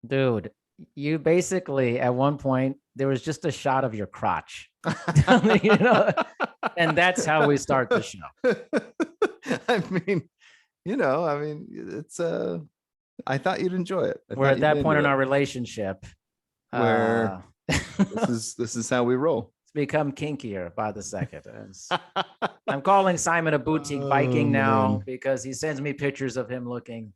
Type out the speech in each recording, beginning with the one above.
Dude, you basically at one point there was just a shot of your crotch. You know, and that's how we start the show. I mean, it's I thought you'd enjoy it. I We're thought at you'd be that point into in it. our relationship. Where this It's is how we roll. become kinkier by the second. I'm calling Simon a boutique Oh Viking now man. because he sends me pictures of him looking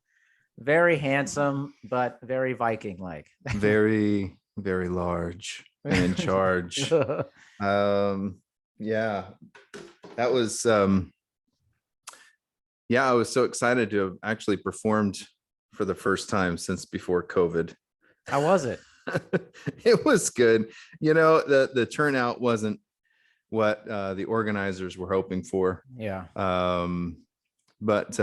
very handsome, but very Viking like. Very, very large and in charge. Um, yeah, that was yeah, I was so excited to have actually performed for the first time since before COVID. How was it? It was good. The turnout wasn't what the organizers were hoping for. Yeah. But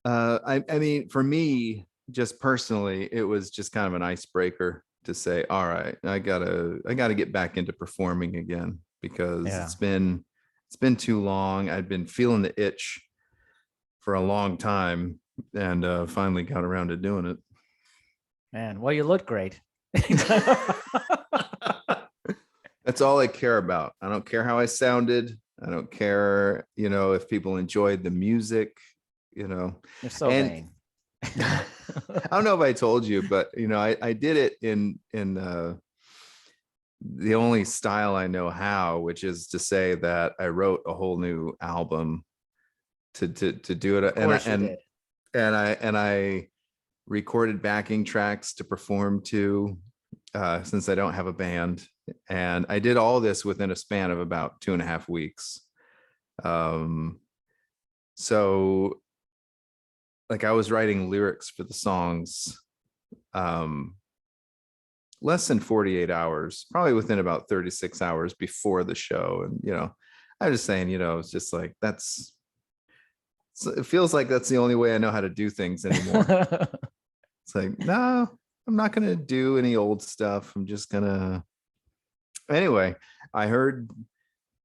I mean, for me, just personally, it was just kind of an icebreaker to say, all right, I gotta get back into performing again because Yeah. it's been too long. I'd been feeling the itch for a long time and finally got around to doing it. Man, well, you look great. That's all I care about. I don't care how I sounded. I don't care, if people enjoyed the music, You're so and vain. I don't know if I told you, but I did it in the only style I know how, which is to say that I wrote a whole new album to do it, Of course you did. and I recorded backing tracks to perform to, since I don't have a band, and I did all this within a span of about 2.5 weeks. So like I was writing lyrics for the songs less than 48 hours, probably within about 36 hours before the show. And I was just saying, it's just like it feels like that's the only way I know how to do things anymore. It's like, no, I'm not gonna do any old stuff. I'm just gonna anyway. I heard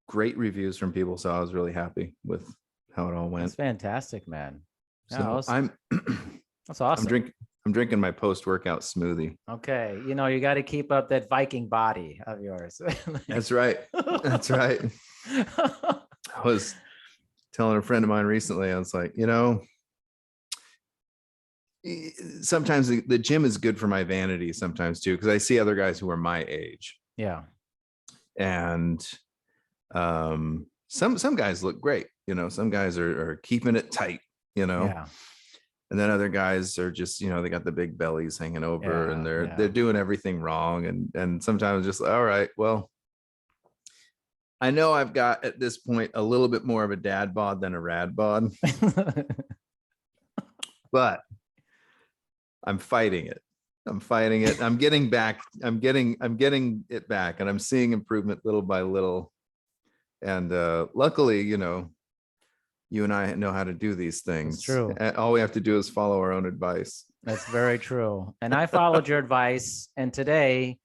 great reviews from people, so I was really happy with how it all went. That's fantastic, man. So that's I'm awesome. drinking my post-workout smoothie. Okay, you got to keep up that Viking body of yours. That's right. That's right. I was telling a friend of mine recently, I was like, sometimes the gym is good for my vanity sometimes too, because I see other guys who are my age. Yeah. And some guys look great, some guys are keeping it tight, Yeah. and then other guys are just, they got the big bellies hanging over, and they're Yeah. doing everything wrong. And sometimes just, all right, well, I know I've got at this point a little bit more of a dad bod than a rad bod, but I'm fighting it. I'm fighting it. I'm getting back. I'm getting it back, and I'm seeing improvement little by little. And luckily, you and I know how to do these things. It's true. And all we have to do is follow our own advice. That's very true. And I followed your advice. And today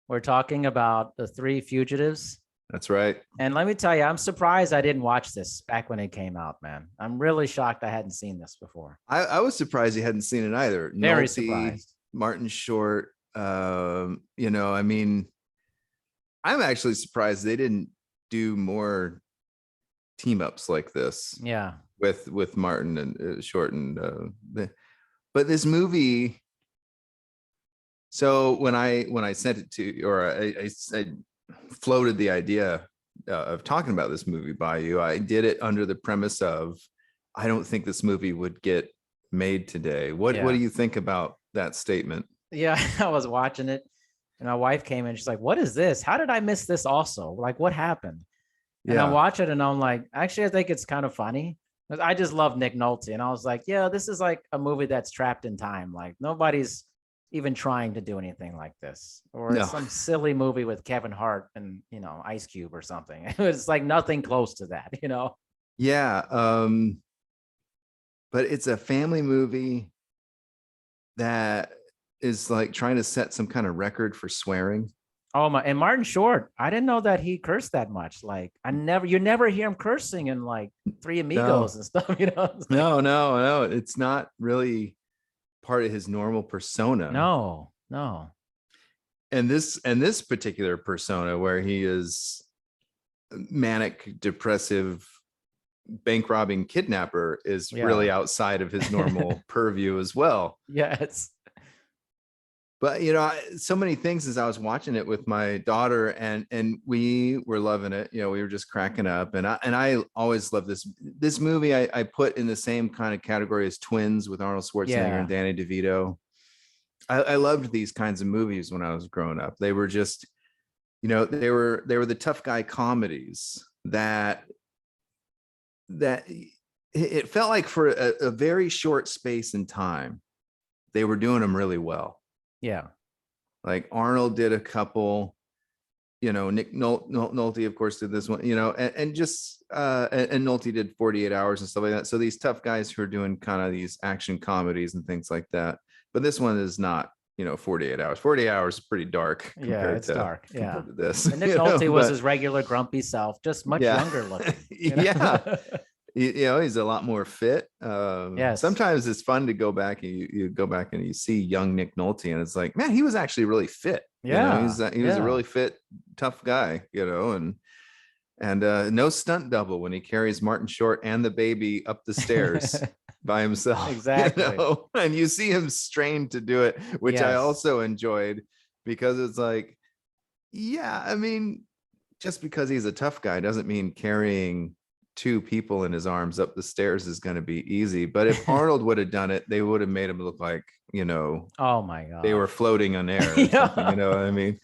we're talking about the Three Fugitives. That's right. And let me tell you, I'm surprised I didn't watch this back when it came out, man. I'm really shocked I hadn't seen this before. I was surprised you hadn't seen it either. Very Nolte, surprised. Martin Short. I mean, I'm actually surprised they didn't do more team ups like this. Yeah. With Martin and Short and but this movie. So when I sent it to you, or I floated the idea of talking about this movie by you, I did it under the premise of I don't think this movie would get made today. What do you think about that statement? Yeah, I was watching it and my wife came in. She's like, "What is this? How did I miss this also? Like, what happened?" And I watch it and I'm like, actually, I think it's kind of funny. I just love Nick Nolte. And I was like, yeah, this is like a movie that's trapped in time. Like nobody's even trying to do anything like this, or it's some silly movie with Kevin Hart and, Ice Cube or something. It was like nothing close to that, Yeah. But it's a family movie that is like trying to set some kind of record for swearing. Oh my! And Martin Short, I didn't know that he cursed that much. Like you never hear him cursing in like Three Amigos and stuff. No, it's not really. part of his normal persona. No. And this particular persona where he is manic, depressive, bank robbing kidnapper is really outside of his normal purview as well. Yes. But so many things as I was watching it with my daughter, and we were loving it. We were just cracking up, and I always love this movie. I put in the same kind of category as Twins with Arnold Schwarzenegger and Danny DeVito. I loved these kinds of movies when I was growing up. They were just, they were the tough guy comedies that it felt like for a very short space in time, they were doing them really well. Yeah. Like Arnold did a couple, Nick Nolte, of course, did this one, and Nolte did 48 Hours and stuff like that. So these tough guys who are doing kind of these action comedies and things like that. But this one is not, 48 Hours. 48 Hours is pretty dark. It's dark. To this. And Nick Nolte was his regular grumpy self, just much younger looking. Yeah. He's a lot more fit. Sometimes it's fun to go back and you go back and you see young Nick Nolte, and it's like, man, he was actually really fit. He was a really fit, tough guy, and no stunt double when he carries Martin Short and the baby up the stairs by himself. Exactly. And you see him strained to do it, which I also enjoyed, because it's like, just because he's a tough guy doesn't mean carrying 2 people in his arms up the stairs is going to be easy. But if Arnold would have done it, they would have made him look like, oh my God, they were floating on air. You know what I mean?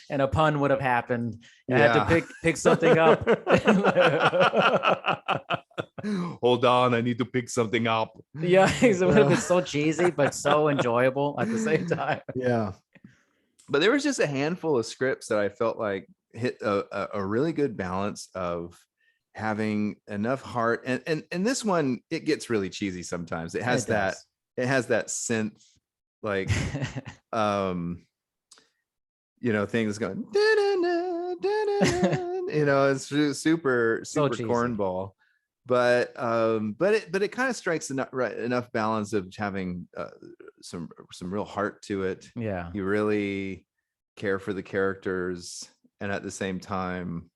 And a pun would have happened. I had to pick something up. Hold on, I need to pick something up. Yeah, it would have been so cheesy, but so enjoyable at the same time. Yeah. But there was just a handful of scripts that I felt like hit a really good balance of having enough heart, and this one, it gets really cheesy sometimes. It has that synth, like things going it's super so cornball, but it kind of strikes enough balance of having some real heart to it. You really care for the characters, and at the same time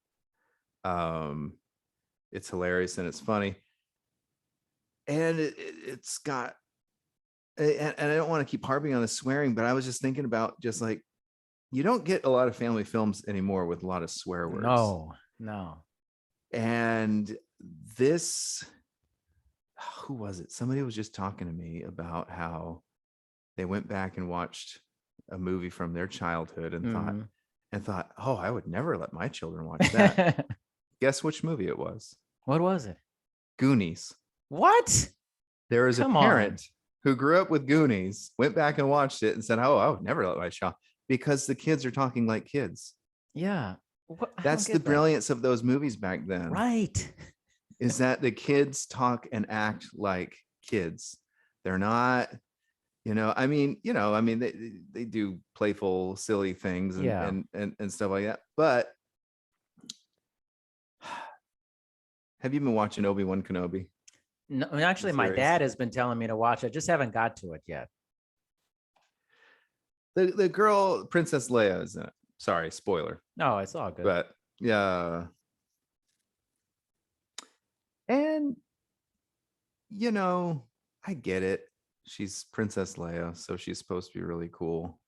it's hilarious and it's funny, and it's got, and I don't want to keep harping on the swearing, but I was just thinking about just like, you don't get a lot of family films anymore with a lot of swear words. No. And this, who was it? Somebody was just talking to me about how they went back and watched a movie from their childhood and thought, oh, I would never let my children watch that. Guess which movie it was? What was it? Goonies. What? There is a parent who grew up with Goonies, went back and watched it and said, oh, I would never let my child, because the kids are talking like kids. Yeah. That's the brilliance of those movies back then. Right. Is that the kids talk and act like kids. They're not, they do playful, silly things and stuff like that. But have you been watching Obi-Wan Kenobi? No, actually, my dad has been telling me to watch it. I just haven't got to it yet. The girl, Princess Leia, is in it. Sorry, spoiler. No, it's all good. But yeah. And, I get it. She's Princess Leia, so she's supposed to be really cool.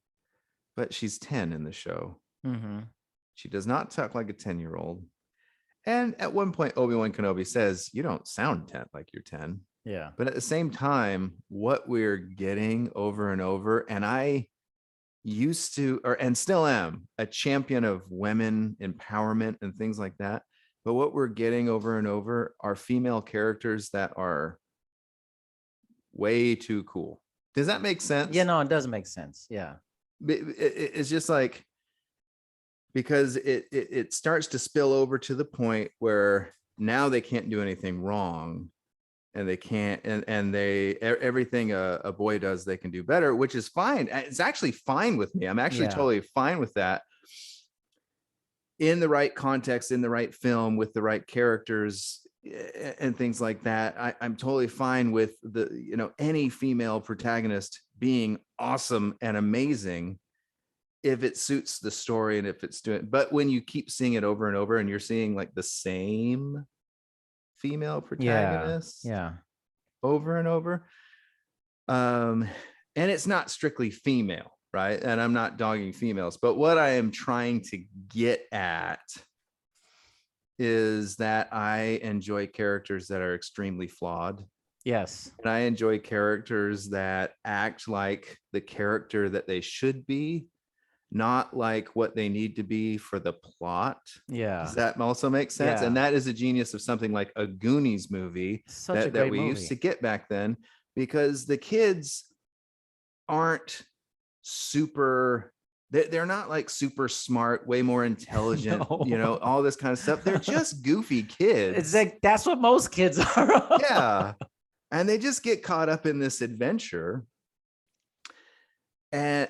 But she's 10 in the show. Mm-hmm. She does not talk like a 10-year-old. And at one point, Obi-Wan Kenobi says, you don't sound 10 like you're 10. Yeah. But at the same time, what we're getting over and over, and I used to, and still am, a champion of women empowerment and things like that. But what we're getting over and over are female characters that are way too cool. Does that make sense? Yeah, no, it does make sense. Yeah. It's just like, because it starts to spill over to the point where now they can't do anything wrong, and they can't, and they, everything a boy does, they can do better, which is fine. It's actually fine with me. I'm actually totally fine with that, in the right context, in the right film, with the right characters, and things like that. I'm totally fine with any female protagonist being awesome and amazing if it suits the story and if it's doing. But when you keep seeing it over and over, and you're seeing like the same female protagonist, over and over, and it's not strictly female, right? And I'm not dogging females, but what I am trying to get at is that I enjoy characters that are extremely flawed. Yes. And I enjoy characters that act like the character that they should be, not like what they need to be for the plot. Yeah. Does that also make sense? Yeah. And that is a genius of something like a Goonies movie that we used to get back then, because the kids aren't super, they're not like super smart, way more intelligent, No. all this kind of stuff. They're just goofy kids. It's like, that's what most kids are. Yeah. And they just get caught up in this adventure. And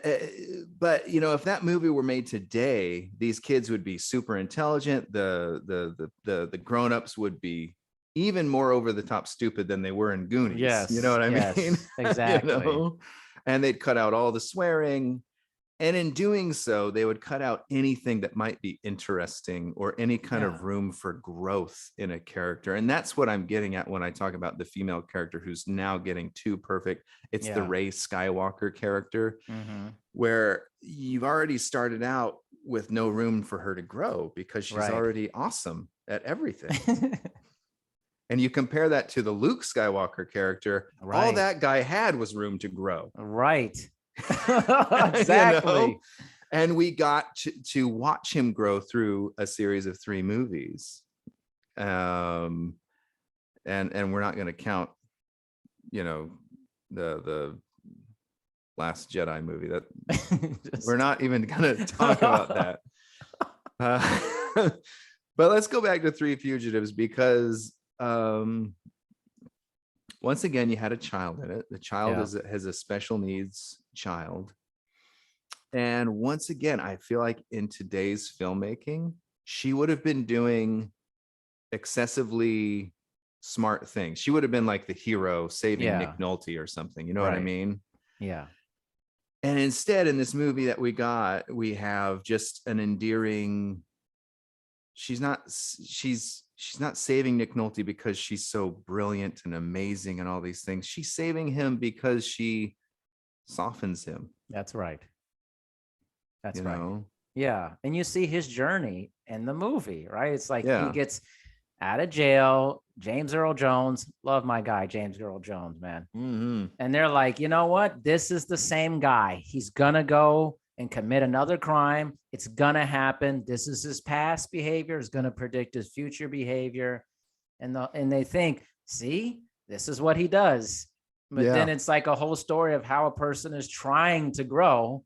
but if that movie were made today, these kids would be super intelligent. The grown-ups would be even more over the top stupid than they were in Goonies. Yes. You know what I mean? Exactly. And they'd cut out all the swearing. And in doing so, they would cut out anything that might be interesting or any kind of room for growth in a character. And that's what I'm getting at when I talk about the female character who's now getting too perfect. It's the Rey Skywalker character, where you've already started out with no room for her to grow because she's already awesome at everything. And you compare that to the Luke Skywalker character, all that guy had was room to grow. Right. Exactly. And we got to watch him grow through a series of 3 movies. And we're not going to count, the Last Jedi movie. That we're not even going to talk about that. But let's go back to Three Fugitives, because once again, you had a child in it. The child has a special needs child. And once again, I feel like in today's filmmaking, she would have been doing excessively smart things. She would have been like the hero saving Nick Nolte or something. You know what I mean? Yeah. And instead, in this movie that we have just an endearing. She's not saving Nick Nolte because she's so brilliant and amazing and all these things. She's saving him because she softens him. That's right. That's right. Know? Yeah. And you see his journey in the movie, right? It's like he gets out of jail. James Earl Jones, love my guy, James Earl Jones, man. Mm-hmm. And they're like, you know what? This is the same guy. He's going to go and commit another crime. It's gonna happen. This is his past behavior. It's gonna predict his future behavior. And they think, see, this is what he does. But then it's like a whole story of how a person is trying to grow.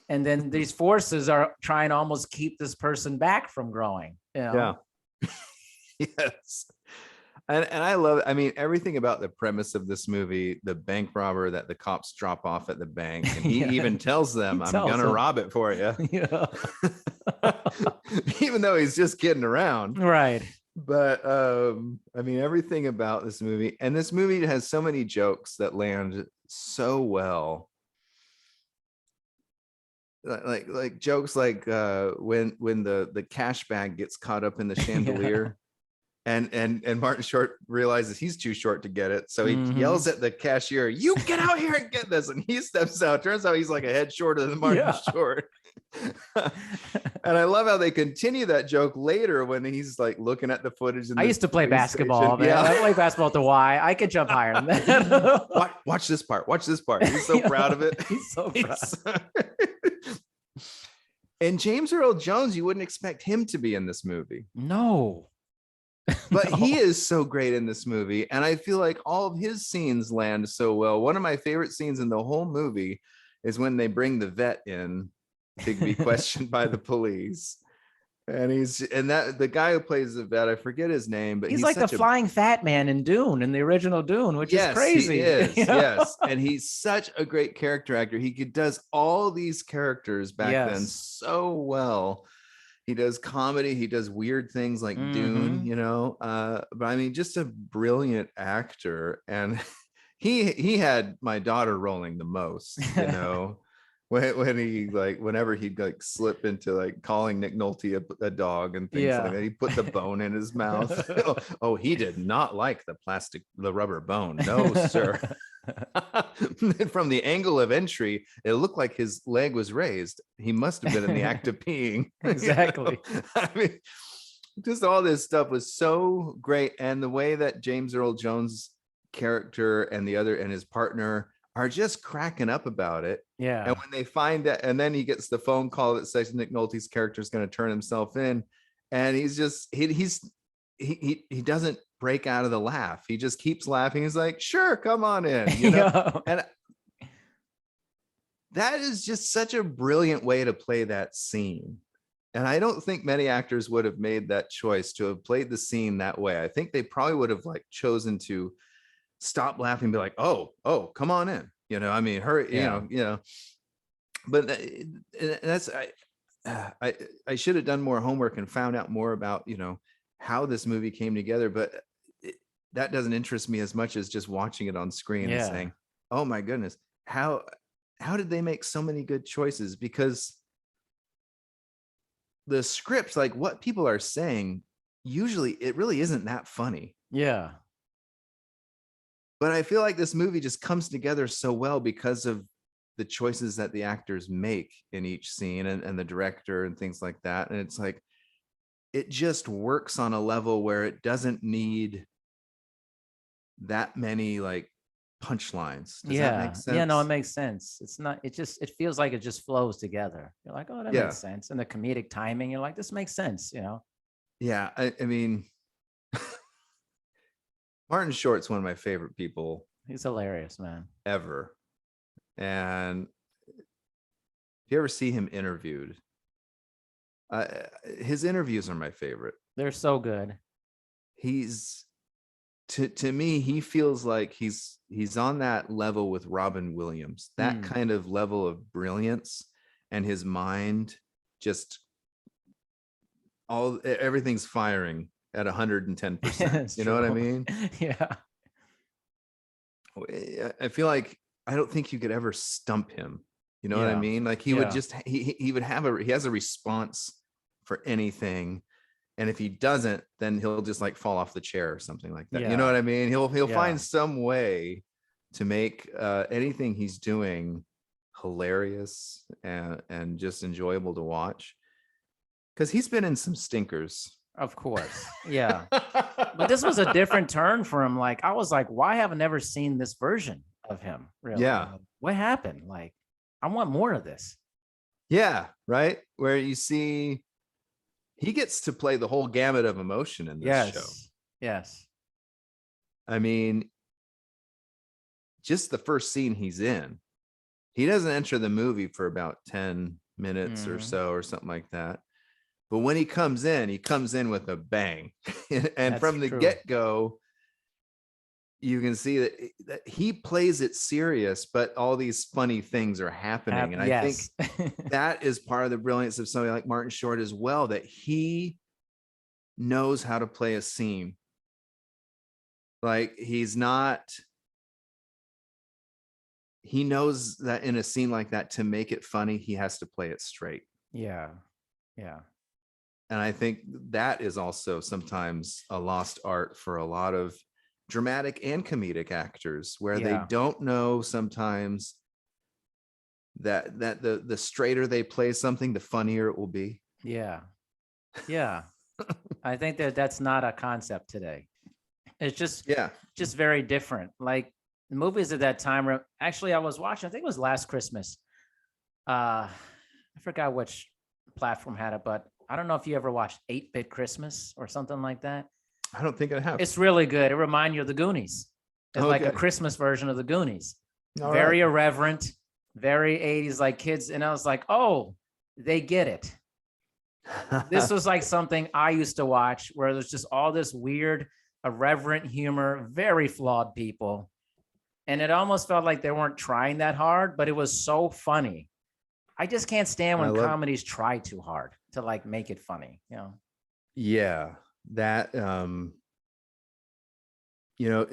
And then these forces are trying to almost keep this person back from growing. Yeah. Yes. And I love it. I mean, everything about the premise of this movie, the bank robber that the cops drop off at the bank, and he even tells them, I'm going to rob it for you. Yeah. Even though he's just kidding around. Right. But I mean, everything about this movie, and this movie has so many jokes that land so well. Like jokes like when the cash bag gets caught up in the chandelier. And Martin Short realizes he's too short to get it. So he yells at the cashier, you get out here and get this. And he steps out. Turns out he's like a head shorter than Martin Short. And I love how they continue that joke later when he's like looking at the footage. I used to play basketball, man. I played basketball at the Y. I could jump higher than that. Watch this part. Watch this part. He's so proud of it. He's so proud. And James Earl Jones, you wouldn't expect him to be in this movie. No. But he is so great in this movie, and I feel like all of his scenes land so well. One of my favorite scenes in the whole movie is when they bring the vet in to be questioned by the police, and the guy who plays the vet, I forget his name, but he's like the flying fat man in Dune, in the original Dune, which is crazy. He is. Yes, and he's such a great character actor. He does all these characters back then so well. He does comedy. He does weird things like Dune, but I mean, just a brilliant actor. And he had my daughter rolling the most, when he whenever he'd slip into calling Nick Nolte a dog and things like that. He put the bone in his mouth. Oh, he did not like the rubber bone. No, sir. From the angle of entry, it looked like his leg was raised. He must have been in the act of peeing. Exactly. I mean, just all this stuff was so great. And the way that James Earl Jones character and his partner are just cracking up about it. Yeah. And when they find that, and then he gets the phone call that says Nick Nolte's character is going to turn himself in, and he's just he doesn't break out of the laugh. He just keeps laughing. He's like, sure, come on in. And that is just such a brilliant way to play that scene. And I don't think many actors would have made that choice to have played the scene that way. I think they probably would have chosen to stop laughing and be like, oh, come on in. I mean, but that's, I should have done more homework and found out more about, how this movie came together, but that doesn't interest me as much as just watching it on screen and saying, oh my goodness, how did they make so many good choices? Because the scripts, what people are saying, usually it really isn't that funny. Yeah. But I feel like this movie just comes together so well because of the choices that the actors make in each scene and the director and things like that. And it's it just works on a level where it doesn't need that many punchlines. Does that make sense? Yeah, no, it makes sense. It's not, it feels like it just flows together. You're like, oh, that makes sense. And the comedic timing, you're like, this makes sense, Yeah, I mean, Martin Short's one of my favorite people. He's hilarious, man. Ever. And if you ever see him interviewed, his interviews are my favorite. They're so good. He's to me, he feels like he's on that level with Robin Williams, that kind of level of brilliance, and his mind just everything's firing at 110%. You know what I mean? Yeah. I feel like I don't think you could ever stump him. You know what I mean? He would just he has a response for anything. And if he doesn't, then he'll just fall off the chair or something like that. You know what I mean? He'll find some way to make anything he's doing hilarious and just enjoyable to watch. Because he's been in some stinkers. Of course. Yeah. But this was a different turn for him. I was like, why have I never seen this version of him? Really? Yeah. What happened? I want more of this. Yeah. Right. Where you see he gets to play the whole gamut of emotion in this show. Yes. I mean, just the first scene he's in, he doesn't enter the movie for about 10 minutes or so or something like that. But when he comes in with a bang. And from the get-go, you can see that he plays it serious, but all these funny things are happening. And I think that is part of the brilliance of somebody like Martin Short as well, that he knows how to play a scene. He knows that in a scene like that, to make it funny, he has to play it straight. Yeah. Yeah. And I think that is also sometimes a lost art for a lot of dramatic and comedic actors, where they don't know sometimes that the straighter they play something, the funnier it will be. Yeah. Yeah. I think that's not a concept today. It's just very different. The movies at that time actually, I was watching, I think it was last Christmas. I forgot which platform had it, but I don't know if you ever watched 8-Bit Christmas or something like that. I don't think I have. It's really good. It reminds you of the Goonies. It's like a Christmas version of the Goonies. Very irreverent, very 80s, kids. And I was like, oh, they get it. This was something I used to watch, where there's just all this weird, irreverent humor, very flawed people. And it almost felt like they weren't trying that hard, but it was so funny. I just can't stand when comedies try too hard. to like make it funny, you know. Yeah, that you know,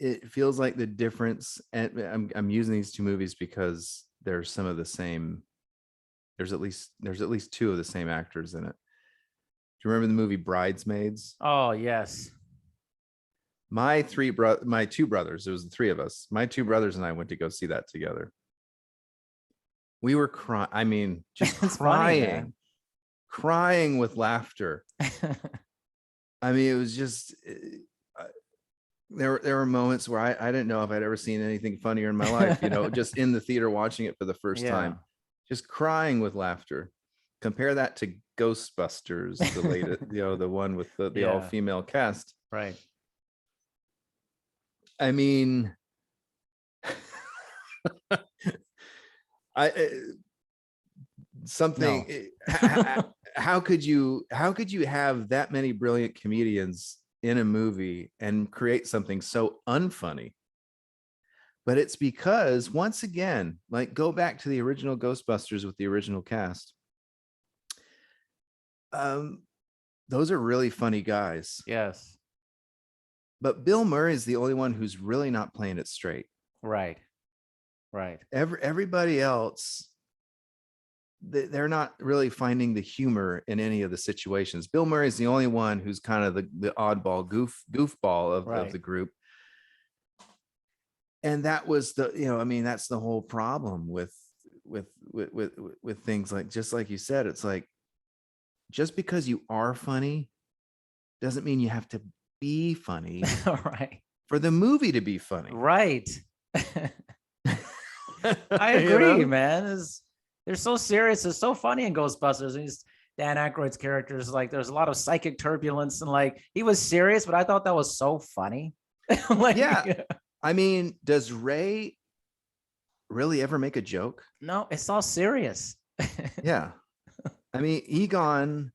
it feels like the difference, and I'm using these two movies because there's some of the same. There's at least two of the same actors in it. Do you remember the movie Bridesmaids? Oh yes. My two brothers, it was the three of us. My two brothers and I went to go see that together. We were crying. I mean, just crying with laughter. I mean, it was just there were moments where I didn't know if I'd ever seen anything funnier in my life, you know, just in the theater watching it for the first time, just crying with laughter. Compare that to Ghostbusters, the latest, you know, the one with the all-female cast. Right. I mean, how could you have that many brilliant comedians in a movie and create something so unfunny? But it's because, once again, like, go back to the original Ghostbusters with the original cast. Those are really funny guys. Yes. But Bill Murray is the only one who's really not playing it straight. Right. Everybody else, they're not really finding the humor in any of the situations. Bill Murray is the only one who's kind of the oddball goofball of the group. And that was that's the whole problem with things like, just like you said, it's like, just because you are funny doesn't mean you have to be funny. Right. For the movie to be funny. Right. I agree, man. They're so serious. It's so funny in Ghostbusters. And Dan Aykroyd's characters, like, there's a lot of psychic turbulence, and like, he was serious, but I thought that was so funny. Like, yeah. I mean, does Ray really ever make a joke? No, it's all serious. Yeah. I mean, Egon,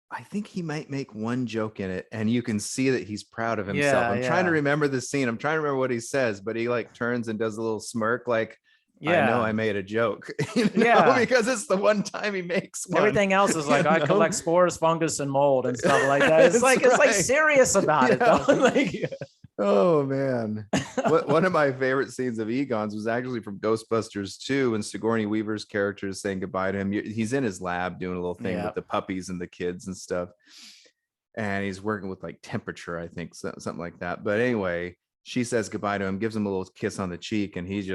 I think he might make one joke in it, and you can see that he's proud of himself. I'm trying to remember the scene. I'm trying to remember what he says, but he like turns and does a little smirk, like, I know I made a joke. Because it's the one time he makes one. Everything else is like, I collect spores, fungus, and mold and stuff like that. It's like, it's like serious about it though. Like, oh man. One of my favorite scenes of Egon's was actually from Ghostbusters 2, when Sigourney Weaver's character is saying goodbye to him. He's in his lab doing a little thing with the puppies and the kids and stuff. And he's working with like temperature, I think, something like that. But anyway, she says goodbye to him, gives him a little kiss on the cheek, and he's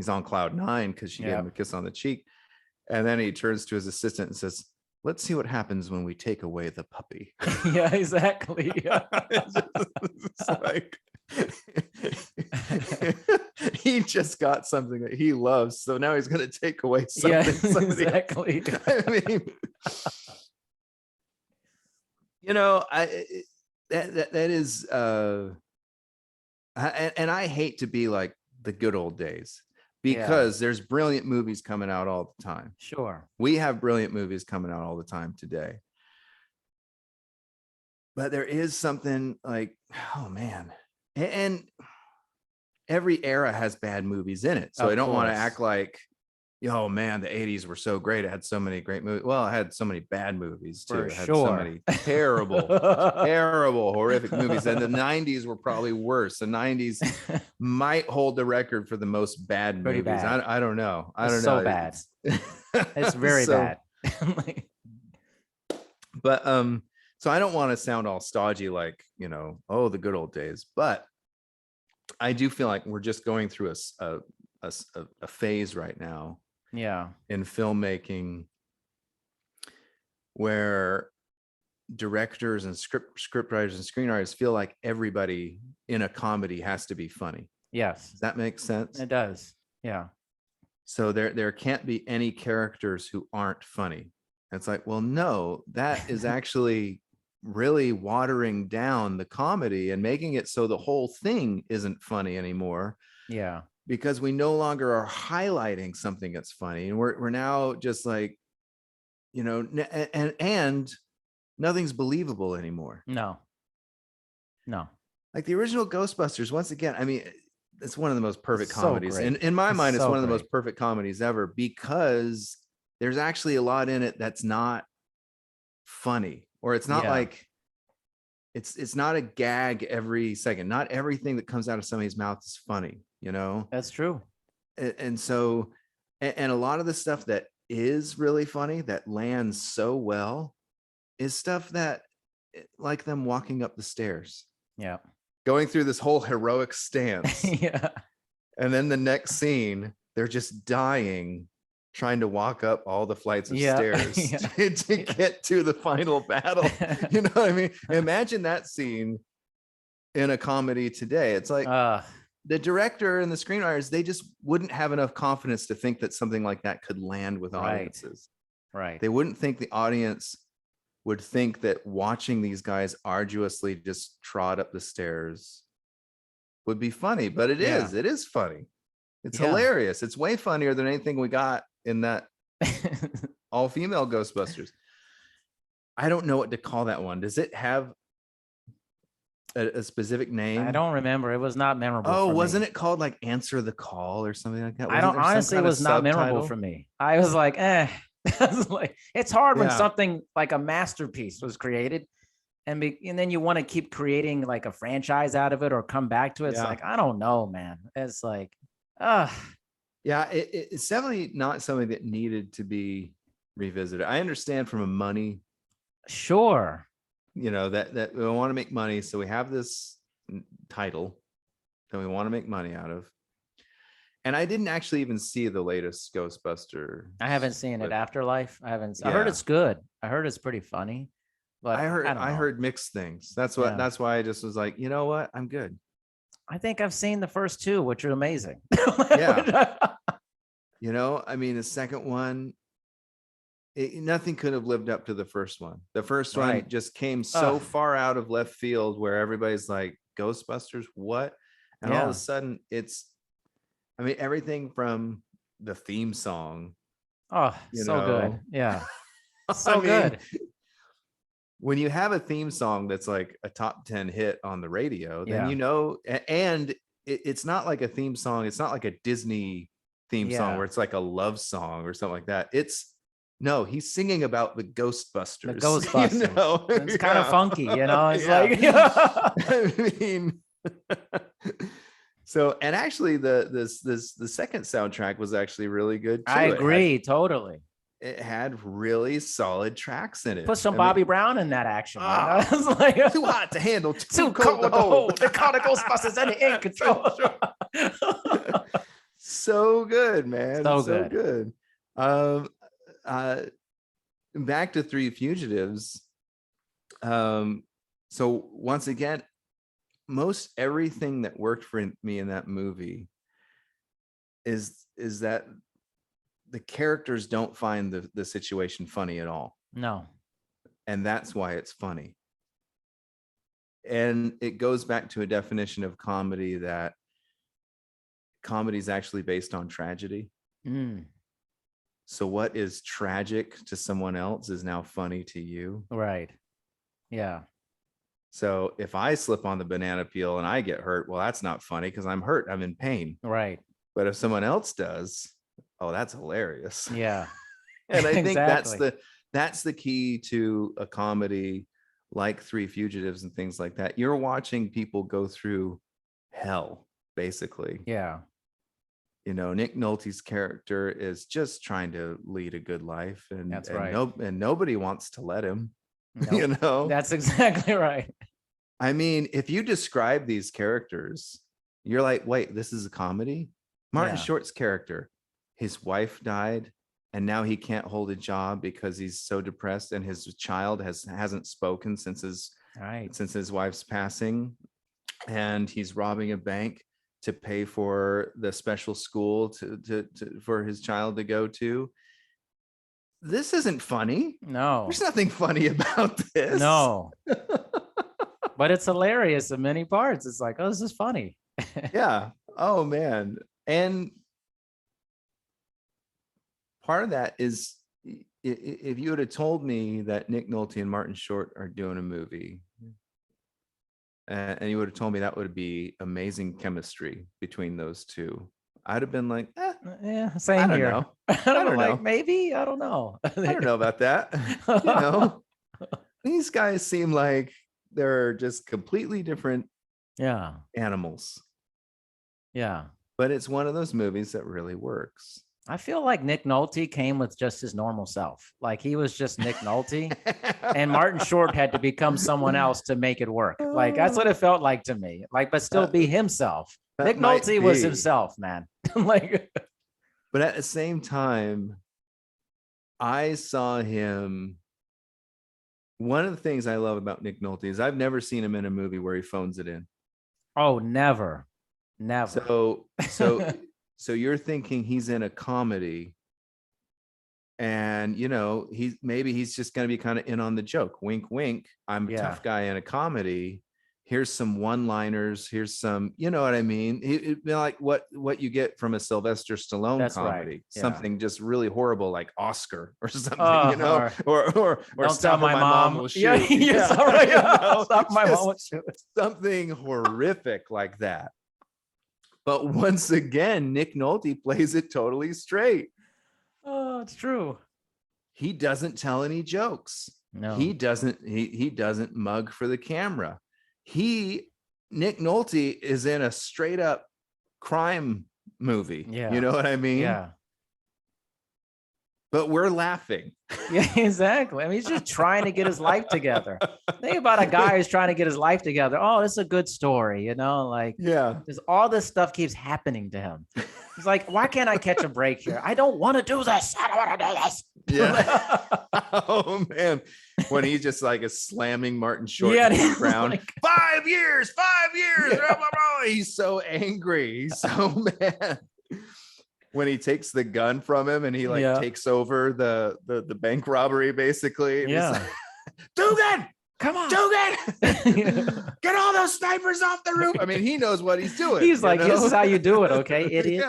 on cloud 9 because she gave him a kiss on the cheek. And then he turns to his assistant and says, let's see what happens when we take away the puppy. Yeah, exactly. It's like, he just got something that he loves, so now he's going to take away something. Exactly. I mean, you know, that is, and I hate to be like the good old days, because there's brilliant movies coming out all the time. Sure. We have brilliant movies coming out all the time today. But there is something like, oh man. And every era has bad movies in it. So I don't want to act like, oh man, the 80s were so great. It had so many great movies. Well, it had so many bad movies too. It had so many terrible, horrific movies. And the 90s were probably worse. The 90s might hold the record for the most bad movies. I don't know. I don't know. So bad. It's very bad. But so I don't want to sound all stodgy, like, you know, oh, the good old days. But I do feel like we're just going through a phase right now. Yeah. In filmmaking, where directors and script writers and screenwriters feel like everybody in a comedy has to be funny. Yes. Does that make sense? It does. Yeah. So there can't be any characters who aren't funny. It's like, well, no, that is actually really watering down the comedy and making it so the whole thing isn't funny anymore. Yeah. Because we no longer are highlighting something that's funny, and we're now just like, you know, and nothing's believable anymore. No. Like the original Ghostbusters, once again, I mean, it's one of the most perfect comedies. And in my mind, it's one of the most perfect comedies ever, because there's actually a lot in it that's not funny, or it's not like it's not a gag every second. Not everything that comes out of somebody's mouth is funny, That's true. And so, and a lot of the stuff that is really funny that lands so well is stuff that, like them walking up the stairs, going through this whole heroic stance, and then the next scene they're just dying trying to walk up all the flights of stairs to get to the final battle. You know what I mean? Imagine that scene in a comedy today. It's like the director and the screenwriters, they just wouldn't have enough confidence to think that something like that could land with audiences. Right. They wouldn't think the audience would think that watching these guys arduously just trot up the stairs would be funny, but it is funny. It's hilarious. It's way funnier than anything we got in that all-female Ghostbusters. I don't know what to call that one. Does it have a specific name? I don't remember. It was not memorable. Oh, wasn't it called like Answer the Call or something like that? I don't honestly, it was not memorable for me. I was like, I was like, it's hard when something like a masterpiece was created and then you want to keep creating like a franchise out of it or come back to it. It's like, I don't know, man. It's like, yeah, it's definitely not something that needed to be revisited. I understand from a money, sure, that we want to make money, so we have this title that we want to make money out of. And I didn't actually even see the latest Ghostbuster. I haven't seen it. Afterlife. I haven't. I heard it's good. I heard it's pretty funny. But I heard mixed things. That's why I just was like, you know what, I'm good. I think I've seen the first two, which are amazing. I mean, the second one, nothing could have lived up to the first one. The first one just came so far out of left field where everybody's like, Ghostbusters, what? And all of a sudden everything from the theme song. Oh, so good. Yeah. So good. When you have a theme song that's like a top 10 hit on the radio, then and it's not like a theme song. It's not like a Disney theme song where it's like a love song or something like that. He's singing about the Ghostbusters. The Ghostbusters. It's kind of funky, It's like, I mean, so, and actually the second soundtrack was actually really good too. I agree, totally. It had really solid tracks in it. Put some Bobby Brown in that action. I was like, too hot to handle, too cold to hold. They call the Ghostbusters and the ink control. So good, man. So good. Back to Three Fugitives. So once again, most everything that worked for me in that movie is that the characters don't find the situation funny at all. No. And that's why it's funny. And it goes back to a definition of comedy, that comedy is actually based on tragedy. So what is tragic to someone else is now funny to you. Right. Yeah. So if I slip on the banana peel and I get hurt, well, that's not funny because I'm hurt. I'm in pain. Right. But if someone else does, oh, that's hilarious. Yeah. And I think that's the key to a comedy like Three Fugitives and things like that. You're watching people go through hell, basically. Yeah. Nick Nolte's character is just trying to lead a good life, and that's right. And nobody wants to let him. Nope. That's exactly right. I mean, if you describe these characters, you're like, wait, this is a comedy? Martin Short's character, his wife died, and now he can't hold a job because he's so depressed, and his child hasn't spoken since his wife's passing, and he's robbing a bank to pay for the special school for his child to go to. This isn't funny. No, there's nothing funny about this. No. But it's hilarious in many parts. It's like, oh, this is funny. Yeah. Oh man. And part of that is, if you would have told me that Nick Nolte and Martin Short are doing a movie, and you would have told me that would be amazing chemistry between those two, I'd have been like, Yeah, same I don't here. know. I don't like, know. maybe, I don't know. I don't know about that. You know, these guys seem like they're just completely different Yeah. animals. Yeah. But it's one of those movies that really works. I feel like Nick Nolte came with just his normal self. Like he was just Nick Nolte, and Martin Short had to become someone else to make it work. Like that's what it felt like to me. Like, but still be himself. That Nick might Nolte was be. himself, man. Like, But at the same time, I saw him. One of the things I love about Nick Nolte is I've never seen him in a movie where he phones it in. oh, never. So you're thinking he's in a comedy, and he's just going to be kind of in on the joke. Wink, wink. I'm a tough guy in a comedy. Here's some one-liners. Here's some, you know what I mean? It'd be like what you get from a Sylvester Stallone That's comedy. right. Yeah. Something just really horrible, like Oscar or something, or don't Stop tell my mom will shoot. Yeah, all right. Stop my mom will shoot. Something horrific like that. But once again, Nick Nolte plays it totally straight. Oh, it's true. He doesn't tell any jokes. No. He doesn't mug for the camera. Nick Nolte is in a straight up crime movie. Yeah. You know what I mean? Yeah. But we're laughing. Yeah, exactly. I mean, he's just trying to get his life together. Think about a guy who's trying to get his life together. Oh, this is a good story, like, yeah. There's all this stuff keeps happening to him. He's like, why can't I catch a break here? I don't want to do this. I don't want to do this. Yeah. Oh man, when he just like is slamming Martin Short to the ground. Like, 5 years. Yeah. Blah, blah, blah. He's so angry. He's so mad. When he takes the gun from him and he takes over the bank robbery, basically. Yeah. Like, Dugan, come on, Dugan, get all those snipers off the roof. I mean, he knows what he's doing. He's like, this is how you do it, okay, idiot.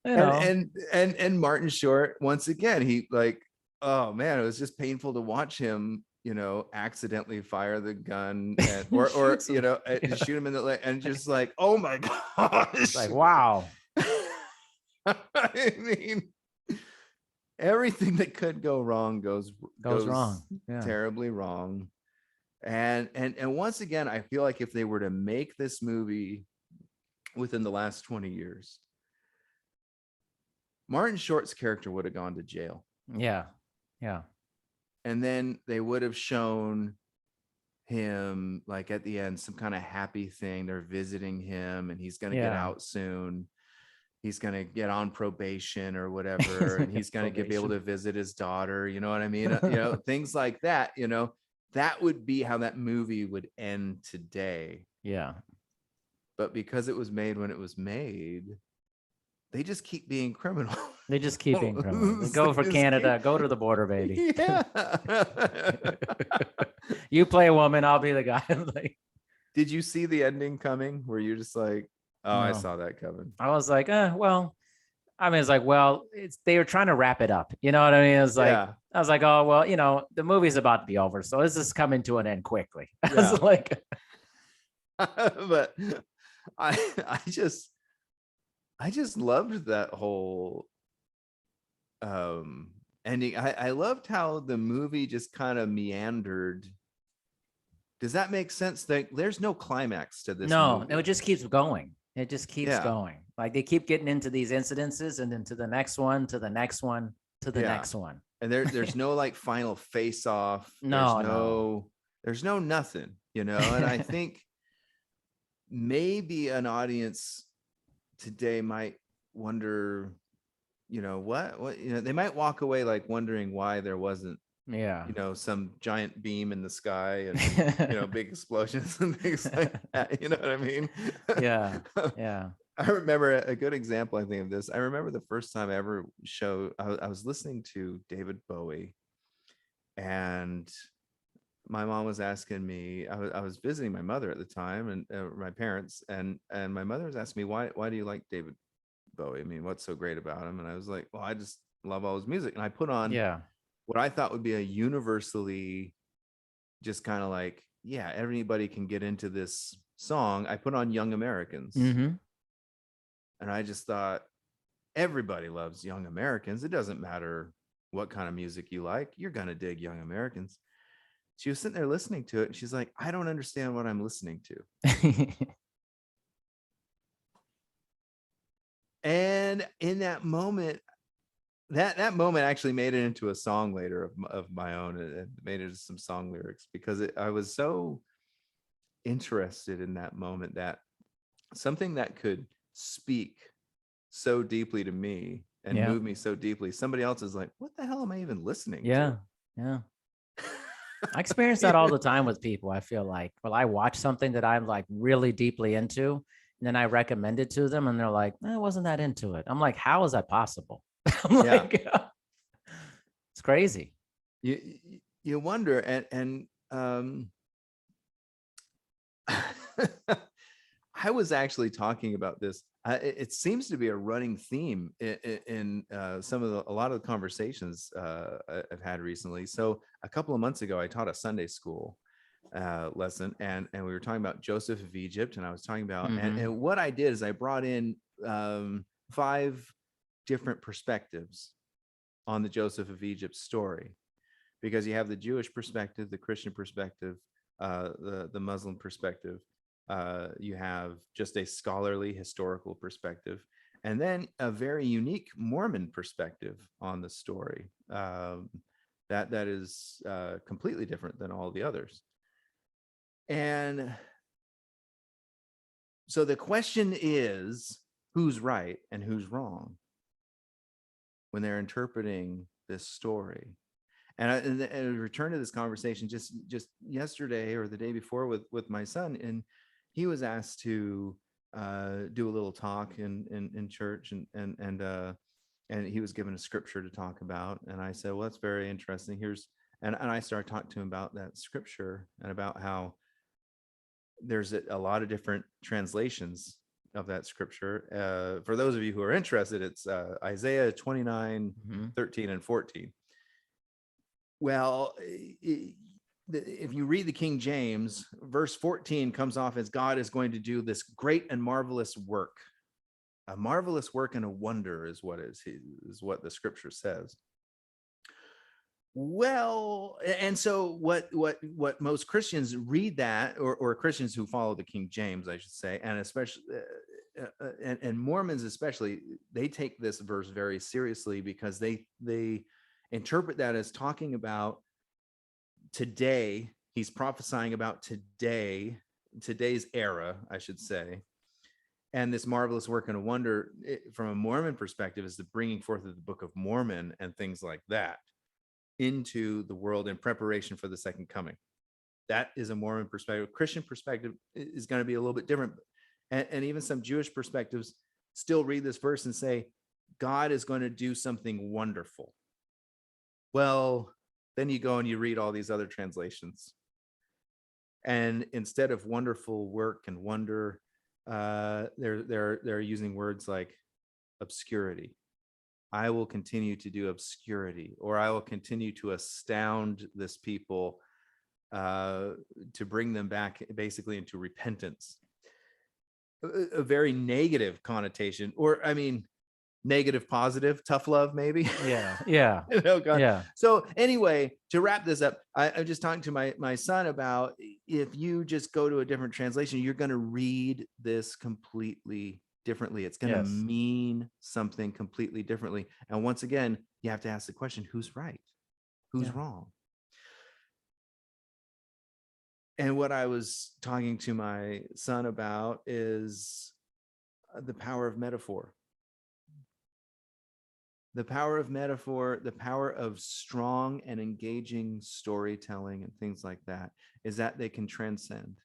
And Martin Short, once again, he like, oh man, it was just painful to watch him, accidentally fire the gun or shoot him in the leg, and just like, oh my gosh, like, wow. I mean, everything that could go wrong goes wrong, terribly wrong. And once again, I feel like if they were to make this movie within the last 20 years, Martin Short's character would have gone to jail. Yeah. And then they would have shown him, like at the end, some kind of happy thing. They're visiting him and he's going to get out soon. He's going to get on probation or whatever. And he's going to be able to visit his daughter. You know what I mean? Things like that, that would be how that movie would end today. Yeah. But because it was made when it was made, they just keep being criminal. They just keep being criminal. They go for Canada. Go to the border, baby. Yeah. You play a woman. I'll be the guy. Like, did you see the ending coming? Where you're just like, oh, no. I saw that coming. I was like, well. I mean, it's like, well, they were trying to wrap it up. You know what I mean? It's like, I was like, oh, well, the movie's about to be over, so this is coming to an end quickly. I was like, but I just loved that whole ending. I loved how the movie just kind of meandered. Does that make sense? There's no climax to this movie. It just keeps going. It just keeps going. Like they keep getting into these incidences and then to the next one, to the next one, to the next one. And there's no like final face off. There's no nothing, And I think maybe an audience today might wonder, what they might walk away like wondering why there wasn't some giant beam in the sky and big explosions and things like that. You know what I mean? Yeah. I remember a good example, I think, of this. I remember the first time I ever I was listening to David Bowie, and my mom was asking me, I was visiting my mother at the time and my parents, and my mother was asking me, why do you like David Bowie? I mean, what's so great about him? And I was like, well, I just love all his music. And I put on what I thought would be a universally just kind of like, everybody can get into this song, I put on Young Americans. Mm-hmm. And I just thought, everybody loves Young Americans. It doesn't matter what kind of music you like. You're going to dig Young Americans. She was sitting there listening to it. And she's like, I don't understand what I'm listening to. And in that moment, that moment actually made it into a song later of my own. It made it into some song lyrics because I was so interested in that moment, that something that could speak so deeply to me and move me so deeply, somebody else is like, what the hell am I even listening to? Yeah. I experience that all the time with people. I feel like, well, I watch something that I'm like really deeply into, and then I recommend it to them, and they're like, I wasn't that into it. I'm like, how is that possible? I'm like, it's crazy. You wonder, and I was actually talking about this. It seems to be a running theme in a lot of the conversations I've had recently. So a couple of months ago, I taught a Sunday school lesson, and we were talking about Joseph of Egypt, and I was talking about, and what I did is I brought in 5 different perspectives on the Joseph of Egypt story, because you have the Jewish perspective, the Christian perspective, the Muslim perspective. You have just a scholarly historical perspective, and then a very unique Mormon perspective on the story that is completely different than all the others. And so the question is, who's right and who's wrong when they're interpreting this story? And I returned to this conversation just yesterday or the day before with my son, and he was asked to do a little talk in church, and he was given a scripture to talk about. And I said, well, that's very interesting. And I started talking to him about that scripture and about how there's a lot of different translations of that scripture. For those of you who are interested, it's Isaiah 29, 13 and 14. Well, if you read the King James, verse 14 comes off as God is going to do this great and marvelous work. A marvelous work and a wonder is what the scripture says. Well, and so what most Christians read that, or Christians who follow the King James, I should say, and especially and Mormons especially, they take this verse very seriously, because they interpret that as talking about today. He's prophesying about today's era, I should say. And this marvelous work and a wonder, from a Mormon perspective, is the bringing forth of the Book of Mormon and things like that into the world in preparation for the second coming. That is a Mormon perspective. Christian perspective is going to be a little bit different. And even some Jewish perspectives still read this verse and say, God is going to do something wonderful. Well, then you go and you read all these other translations, and instead of wonderful work and wonder, they're using words like obscurity. I will continue to do obscurity, or I will continue to astound this people to bring them back basically into repentance. A very negative connotation, or I mean, negative, positive, tough love, maybe. Yeah. So anyway, to wrap this up, I'm just talking to my son about, if you just go to a different translation, you're going to read this completely differently. It's going to mean something completely differently. And once again, you have to ask the question, who's right? Who's wrong? And what I was talking to my son about is the power of metaphor. The power of metaphor, the power of strong and engaging storytelling and things like that, is that they can transcend,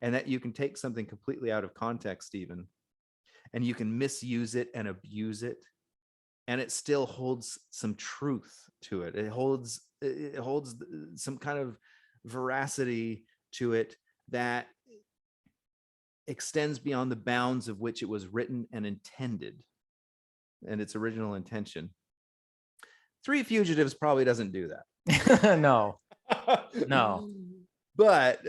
and that you can take something completely out of context even, and you can misuse it and abuse it, and it still holds some truth to it. It holds some kind of veracity to it that extends beyond the bounds of which it was written and intended, and its original intention. Three Fugitives probably doesn't do that. No. But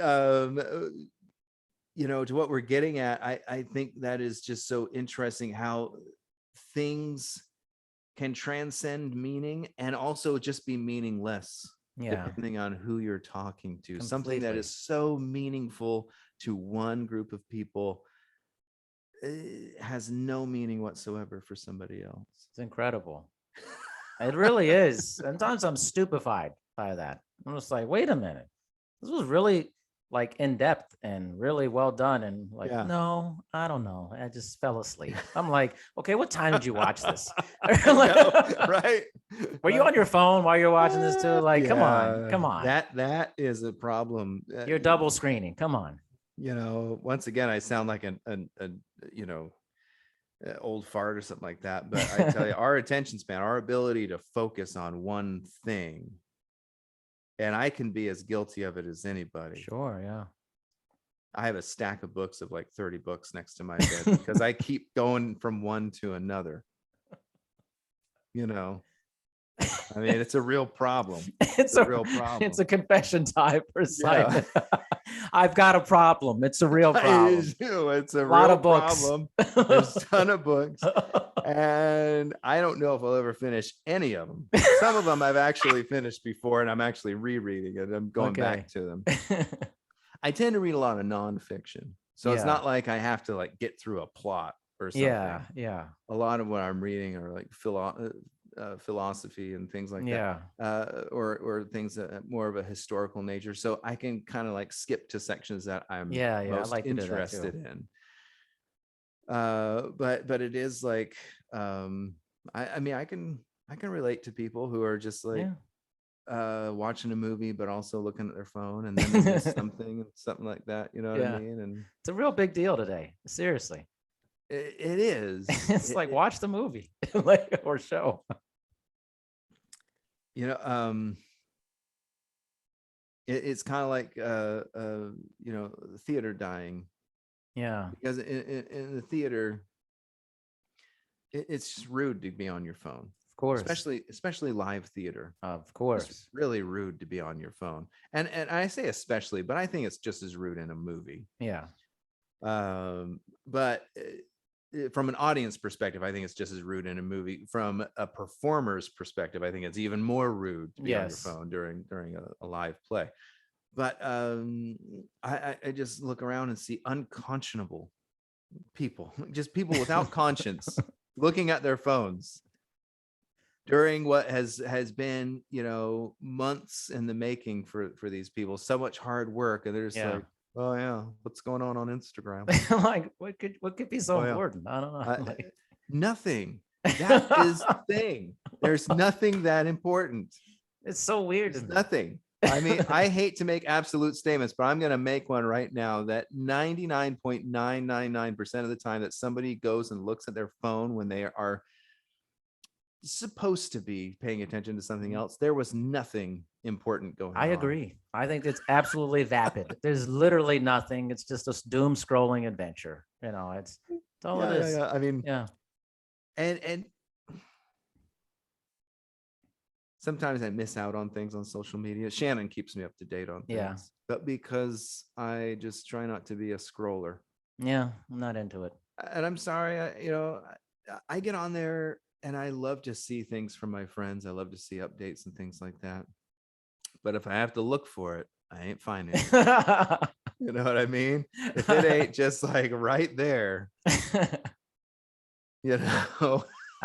to what we're getting at, I think that is just so interesting how things can transcend meaning and also just be meaningless, depending on who you're talking to. Completely. Something that is so meaningful to one group of people has no meaning whatsoever for somebody else. It's incredible. It really is. Sometimes I'm stupefied by that. I'm just like, wait a minute, this was really like in depth and really well done. And like, no, I don't know. I just fell asleep. I'm like, okay, what time did you watch this? Right? Were you on your phone while you're watching this too? Like, come on. That is a problem. You're double screening. Come on. Once again, I sound like an old fart or something like that. But I tell you, our attention span, our ability to focus on one thing, and I can be as guilty of it as anybody. Sure, yeah. I have a stack of books of like 30 books next to my bed because I keep going from one to another. I mean, it's a real problem. It's a real problem. It's a confession time for Simon. I've got a problem. It's a real problem. It's a lot of books. Problem. There's a ton of books. And I don't know if I'll ever finish any of them. Some of them I've actually finished before, and I'm actually rereading it. I'm going back to them. I tend to read a lot of nonfiction. So it's not like I have to like get through a plot or something. Yeah. A lot of what I'm reading are like philosophy and things like that, or things that more of a historical nature. So I can kind of like skip to sections that I'm most interested in. But it is like, I mean, I can relate to people who are just like watching a movie, but also looking at their phone and then there's something like that. You know what I mean? And it's a real big deal today. Seriously. It is. It's like watch the movie or show. It's kind of like theater dying. Yeah. Because in the theater, it's just rude to be on your phone. Of course. Especially live theater. Of course. It's really rude to be on your phone. And I say especially, but I think it's just as rude in a movie. Yeah. But from an audience perspective, I think it's just as rude in a movie. From a performer's perspective, I think it's even more rude to be on your phone during a live play. But I just look around and see unconscionable people, just people without conscience, looking at their phones during what has been, months in the making for these people. So much hard work, and they're just like, oh yeah, what's going on Instagram? Like, what could be so important? I don't know. Nothing. That is the thing. There's nothing that important. It's so weird. It's nothing. I mean, I hate to make absolute statements, but I'm going to make one right now that 99.999% of the time that somebody goes and looks at their phone when they are supposed to be paying attention to something else, there was nothing important going on. I agree. I think it's absolutely vapid. There's literally nothing. It's just a doom scrolling adventure. It's all it is. I mean, and sometimes I miss out on things on social media. Shannon keeps me up to date on things, but because I just try not to be a scroller. Yeah, I'm not into it. And I'm sorry, I get on there and I love to see things from my friends. I love to see updates and things like that. But if I have to look for it, I ain't finding it. You know what I mean? If it ain't just like right there, I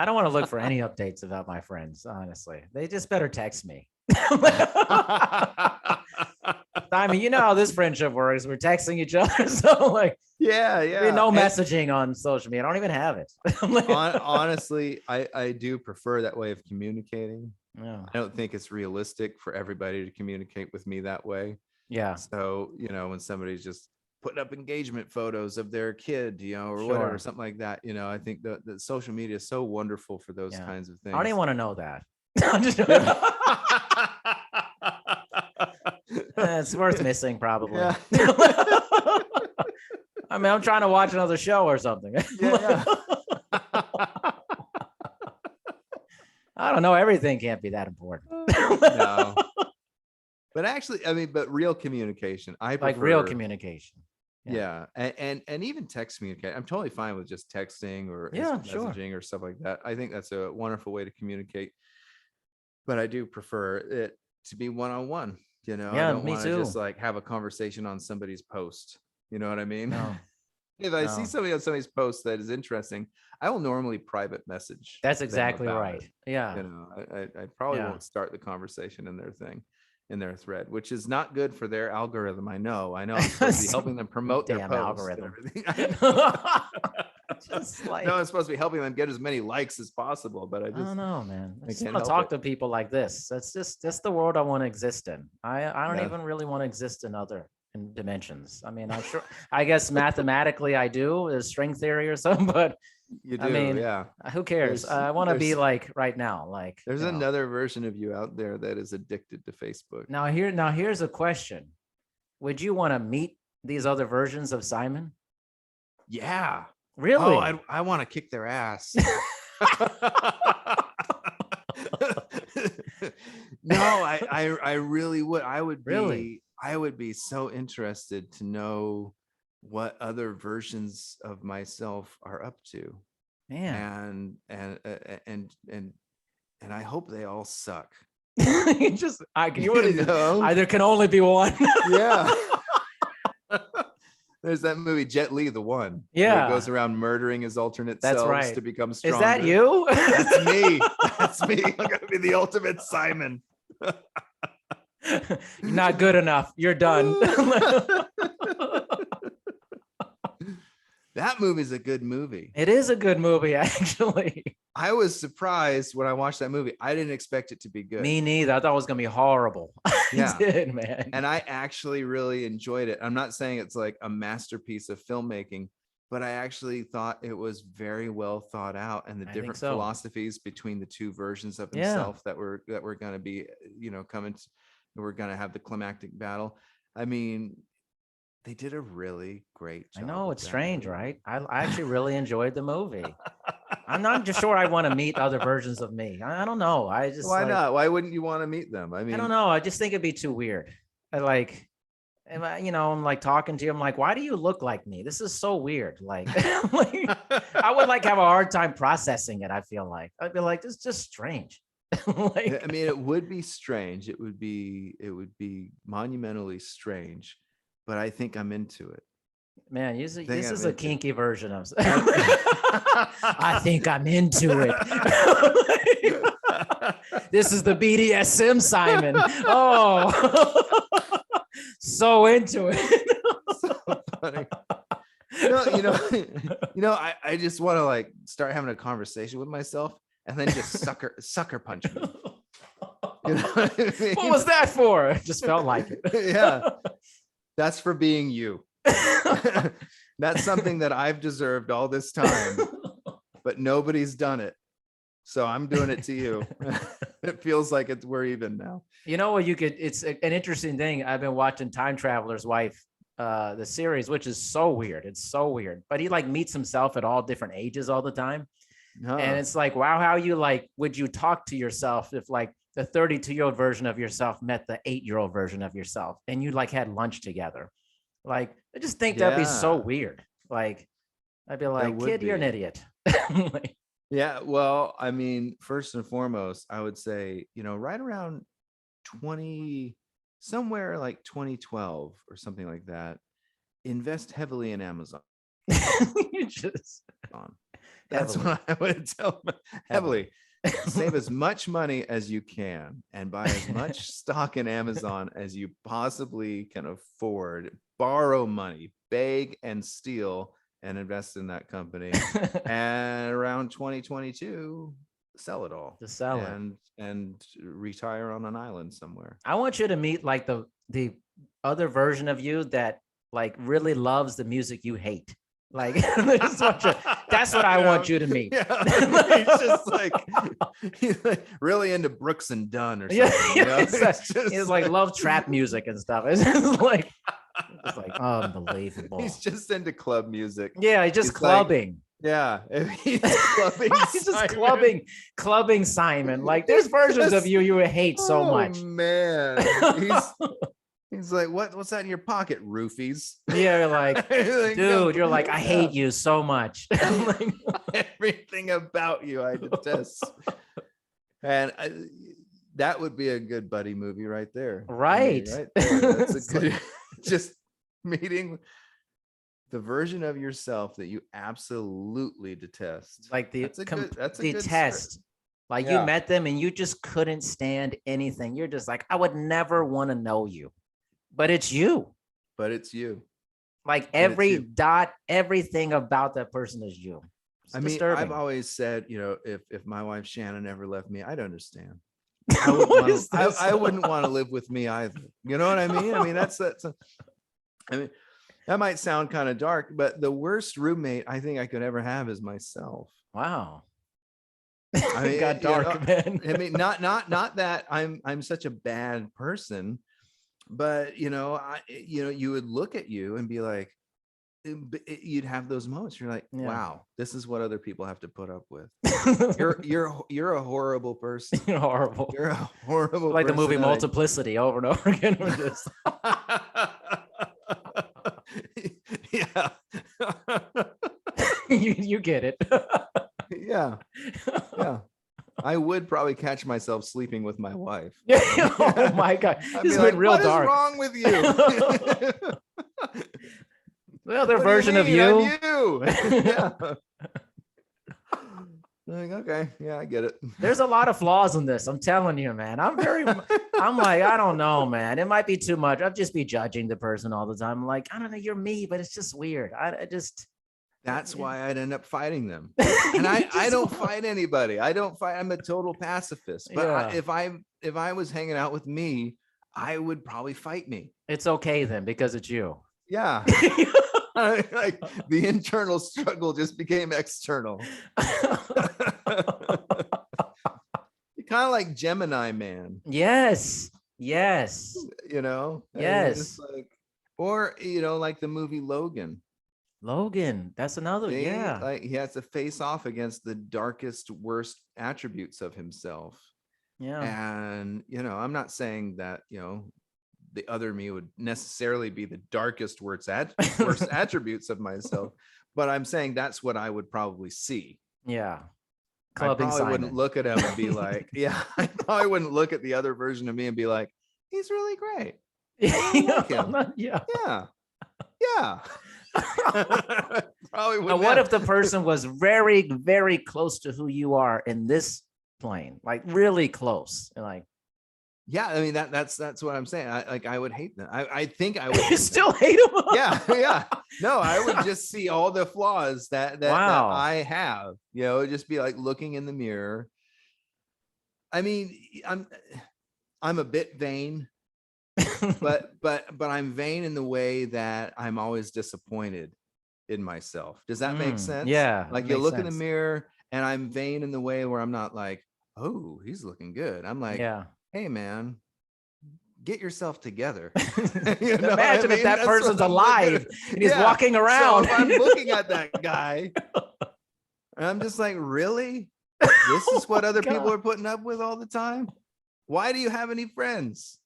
don't want to look for any updates about my friends, honestly. They just better text me. I mean, how this friendship works. We're texting each other. So like, no messaging on social media. I don't even have it. Honestly, I do prefer that way of communicating. Yeah. I don't think it's realistic for everybody to communicate with me that way. Yeah. So, when somebody's just putting up engagement photos of their kid, or whatever, something like that, I think that social media is so wonderful for those kinds of things. I don't even want to know that. It's worth missing, probably. Yeah. I mean, I'm trying to watch another show or something. I don't know. Everything can't be that important. No. But actually, but real communication. I prefer, like real communication. Yeah. And even text communicate. I'm totally fine with just texting or messaging or stuff like that. I think that's a wonderful way to communicate. But I do prefer it to be one-on-one. I don't want to just like have a conversation on somebody's post. You know what I mean? No. If I see somebody on somebody's post that is interesting, I will normally private message. That's exactly right. Yeah. I probably won't start the conversation in their thread, which is not good for their algorithm. I know. I'm supposed to be helping them promote their post algorithm. And everything. Just like, no, I'm supposed to be helping them get as many likes as possible, but I don't know, man. I just want to talk to people like this. That's the world I want to exist in. I don't even really want to exist in other dimensions. I mean, I'm sure, I guess mathematically I do, is string theory or something, but you do, I mean, who cares? I want to be like right now, like there's another version of you out there that is addicted to Facebook. Now here's a question. Would you want to meet these other versions of Simon? Yeah. Really? Oh, I want to kick their ass. No, I really would. I would be so interested to know what other versions of myself are up to. Man. And I hope they all suck. You know? Either can only be one. Yeah. There's that movie Jet Li, the one. Yeah, where he goes around murdering his alternate selves to become stronger. Is that you? That's me. That's me. I'm gonna be the ultimate Simon. You're not good enough. You're done. That movie's a good movie. It is a good movie, actually. I was surprised when I watched that movie. I didn't expect it to be good. Me neither. I thought it was gonna be horrible. Yeah. I did, man. And I actually really enjoyed it. I'm not saying it's like a masterpiece of filmmaking, but I actually thought it was very well thought out, and the different philosophies between the two versions of himself that were going to be, coming. We're going to have the climactic battle. I mean, they did a really great job. I know, it's strange, right? I actually really enjoyed the movie. I'm not just sure I want to meet other versions of me. I don't know. I just Why not? Why wouldn't you want to meet them? I mean, I don't know. I just think it'd be too weird. I'm like talking to you. I'm like, why do you look like me? This is so weird. Like, I would have a hard time processing it. I feel like I'd be like, this is just strange. I mean, it would be strange. It would be monumentally strange. But I think I'm into it. Man, this is a kinky version of I think I'm into it. This is the BDSM Simon. Oh, so into it. So funny. I just want to start having a conversation with myself and then just sucker punch me. You know what I mean? What was that for? It just felt like it. Yeah. That's for being you. That's something that I've deserved all this time, but nobody's done it. So I'm doing it to you. It feels like we're even now. You know what? It's an interesting thing. I've been watching Time Traveler's Wife, the series, which is so weird. It's so weird. But he meets himself at all different ages all the time. And it's like, wow, how you would you talk to yourself if the 32-year-old version of yourself met the 8-year-old version of yourself and you had lunch together? I just think that'd be so weird. I'd be like, kid, you're an idiot. Yeah. Well, I mean, first and foremost, I would say, right around 2012 or something like that, invest heavily in Amazon. That's what I would tell them. Heavily. Save as much money as you can and buy as much stock in Amazon as you possibly can afford. Borrow money, beg and steal, and invest in that company. And around 2022, sell it all. Just sell it and retire on an island somewhere. I want you to meet the other version of you that really loves the music you hate. That's what I want you to meet. Yeah, he's really into Brooks and Dunn or something. He's love trap music and stuff. It's just unbelievable. He's just into club music. Yeah, he's clubbing. Yeah, he's clubbing. He's just clubbing Simon. There's versions of you hate so much. Man, He's like, what's that in your pocket, roofies? Yeah, you're like, Like, dude, you're like, I hate you so much. Like, everything about you I detest. And that would be a good buddy movie right there. Right. Right there. That's a good just meeting the version of yourself that you absolutely detest. Like that's a good detest. Like you met them and you just couldn't stand anything. You're just like, I would never want to know you. But it's you. Like everything about that person is you. It's disturbing. I've always said, if my wife Shannon ever left me, I'd understand. I wouldn't want to live with me either. You know what I mean? I mean, that might sound kind of dark, but the worst roommate I think I could ever have is myself. Wow. I mean, it got dark, man. I mean, not that I'm such a bad person, but you would look at you and be like, you'd have those moments. You're like, wow, this is what other people have to put up with. You're a horrible person. You're horrible. You're a horrible like the movie Multiplicity over and over again. We're just yeah. you get it. Yeah. I would probably catch myself sleeping with my wife. Oh my God. This is like, real what dark. What is wrong with you? The other version of you. Yeah. Like, okay, yeah, I get it. There's a lot of flaws in this. I'm telling you, man. I'm like, I don't know, man. It might be too much. I'll just be judging the person all the time. I'm like, I don't know, you're me, but it's just weird. That's why I'd end up fighting them. And I don't fight anybody. I'm a total pacifist. But if I was hanging out with me, I would probably fight me. It's okay then because it's you. Yeah. Like the internal struggle just became external. You're kind of like Gemini Man. Yes. Yes. Like, or like the movie Logan. That's another. Like he has to face off against the darkest, worst attributes of himself. Yeah. And I'm not saying that the other me would necessarily be the darkest, worst attributes of myself, but I'm saying that's what I would probably see. Yeah. I probably wouldn't look at him and be like, I probably wouldn't look at the other version of me and be like, he's really great. I like him. Yeah. Probably wouldn't. Now, what if the person was very, very close to who you are in this plane, like really close, and like. Yeah, I mean that's what I'm saying. I would hate them. I think I would still hate them. Yeah. No, I would just see all the flaws that I have. Just be like looking in the mirror. I mean, I'm a bit vain, but I'm vain in the way that I'm always disappointed in myself. Does that make sense? Yeah. Like you look in the mirror, and I'm vain in the way where I'm not like, oh, he's looking good. I'm like, hey man, get yourself together. Imagine if that person's alive and he's walking around. So I'm looking at that guy and I'm just like, really? This is what other people are putting up with all the time? Why do you have any friends?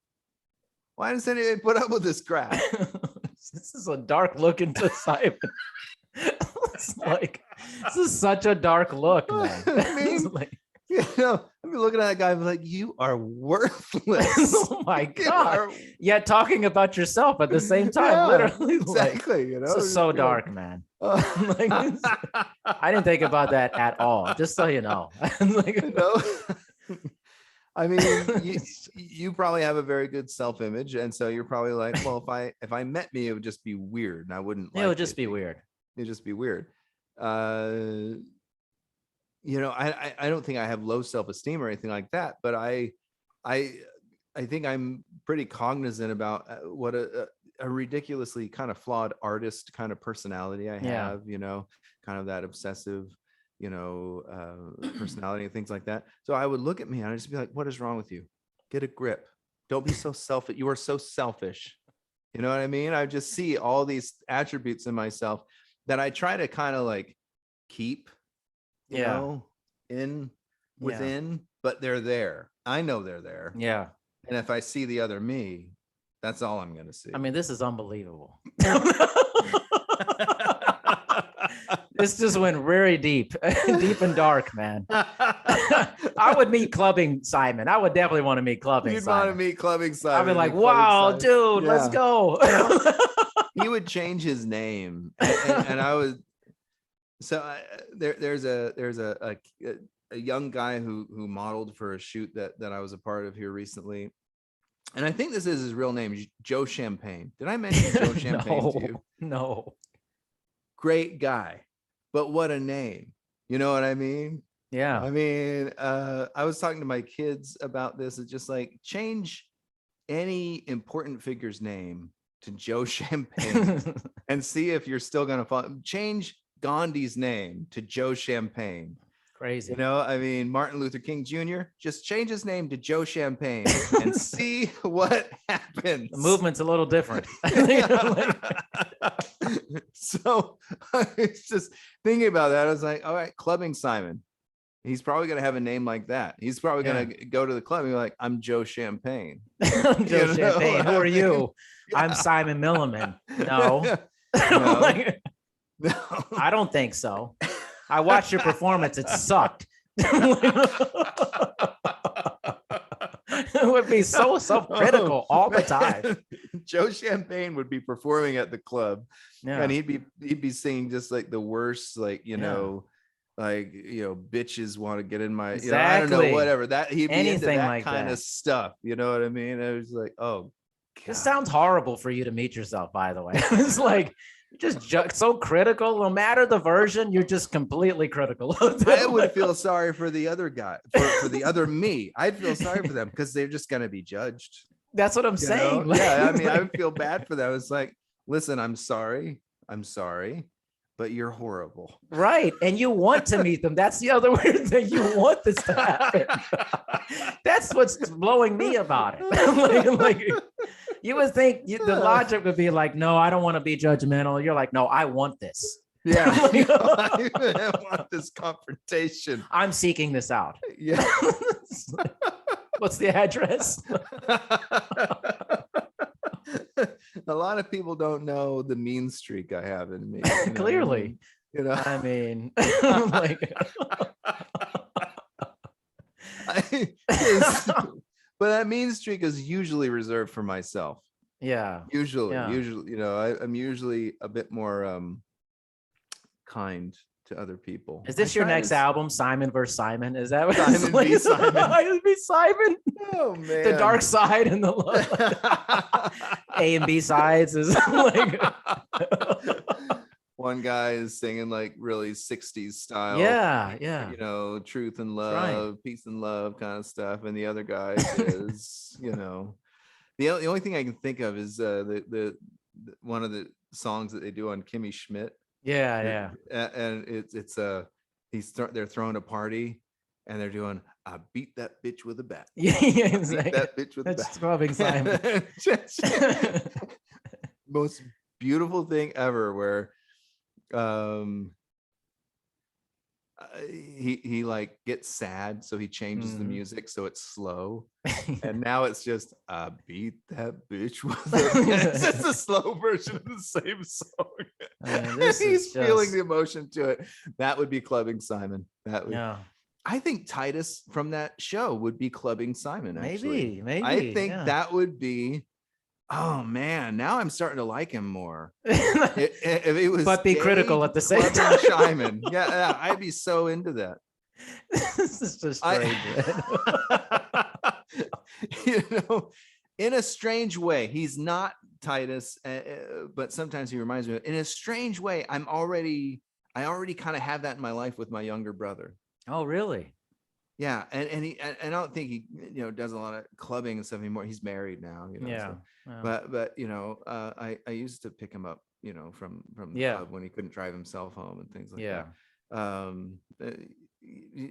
Why does anybody put up with this crap? This is a dark look into Simon. It's like, this is such a dark look, man. I mean, I'd be looking at that guy and be like, you are worthless. Oh my God. Yet talking about yourself at the same time, literally. Exactly. This is so dark, man. I didn't think about that at all, just so you know. I mean, you probably have a very good self-image, and so you're probably like, well, if I met me, it would just be weird, and I wouldn't. It would just be weird. It'd just be weird. I don't think I have low self-esteem or anything like that, but I think I'm pretty cognizant about what a ridiculously kind of flawed artist kind of personality I have. Kind of that obsessive personality and things like that. So I would look at me and I'd just be like, what is wrong with you? Get a grip. Don't be so selfish. You are so selfish. You know what I mean? I just see all these attributes in myself that I try to kind of like keep, within, but they're there. I know they're there. Yeah. And if I see the other me, That's all I'm gonna see. I mean, this is unbelievable. This just went very deep, deep and dark, man. I would meet Clubbing Simon. I would definitely want to meet Clubbing You'd Simon. want to meet Clubbing Simon. I'd be like, wow, dude, let's go. He would change his name, and I was there's a young guy who modeled for a shoot that I was a part of here recently, and I think this is his real name, Joe Champagne. Did I mention Joe Champagne to you? No. Great guy, but what a name. You know what I mean? Yeah. I mean, I was talking to my kids about this. It's just like, change any important figure's name to Joe Champagne and see if you're still going to follow. Change Gandhi's name to Joe Champagne. Crazy. You know, I mean, Martin Luther King Jr., just change his name to Joe Champagne and see what happens. The movement's a little different. So I was just thinking about that. I was like, all right, Clubbing Simon. He's probably going to have a name like that. He's probably going to go to the club and be like, I'm Joe Champagne. I'm Joe Champagne. Who are you? Yeah. I'm Simon Milliman. No. No. No. I don't think so. I watched your performance. It sucked. It would be so self-critical all the time. Joe Champagne would be performing at the club, and he'd be singing just like the worst, like, you know, like, you know, bitches want to get in my, you know, I don't know, whatever that he'd be into that like kind of stuff. You know what I mean? I was like, oh, God. This sounds horrible for you to meet yourself, by the way. It's like, just so critical. No matter the version, you're just completely critical. I would feel sorry for the other guy, for the other me. I'd feel sorry for them because they're just going to be judged. That's what I'm saying. Yeah, I mean, I would feel bad for them. It's like, listen, I'm sorry, but you're horrible. Right. And you want to meet them. That's the other weird thing. You want this to happen. That's what's blowing me about it. like you would think the logic would be like, no, I don't want to be judgmental. You're like, no, I want this. Yeah. I want this confrontation. I'm seeking this out. Yeah. What's the address? A lot of people don't know the mean streak I have in me. Clearly. You know, I mean, like, but that mean streak is usually reserved for myself. Yeah. Usually, you know, I'm usually a bit more kind to other people. Is this your next album, Simon versus Simon? Is that what Simon v. Simon? Simon v. Simon. Oh man, the dark side and the A and B sides is like. One guy is singing like really 60s style. Yeah. You know, truth and love, peace and love kind of stuff, and the other guy is, you know, the only thing I can think of is the one of the songs that they do on Kimmy Schmidt. Yeah. And they're throwing a party and they're doing, I beat that bitch with a bat. Yeah, exactly. Beat that bitch with a bat. That's Clubbing Simon. Most beautiful thing ever, where he like gets sad, so he changes the music so it's slow, and now it's just, I beat that bitch with a it's just a slow version of the same song. He's feeling the emotion to it. That would be Clubbing Simon. That would, I think Titus from that show would be Clubbing Simon. Actually, maybe I think that would be. Oh man, now I'm starting to like him more. If it was, but be critical at the same time. Simon, yeah, I'd be so into that. This is just strange. You know, in a strange way, he's not Titus, but sometimes he reminds me. In a strange way, I already kind of have that in my life with my younger brother. Oh, really? Yeah, and I don't think he, you know, does a lot of clubbing and stuff anymore. He's married now, you know. Yeah. So. But you know, I used to pick him up, you know, from the club when he couldn't drive himself home and things like that.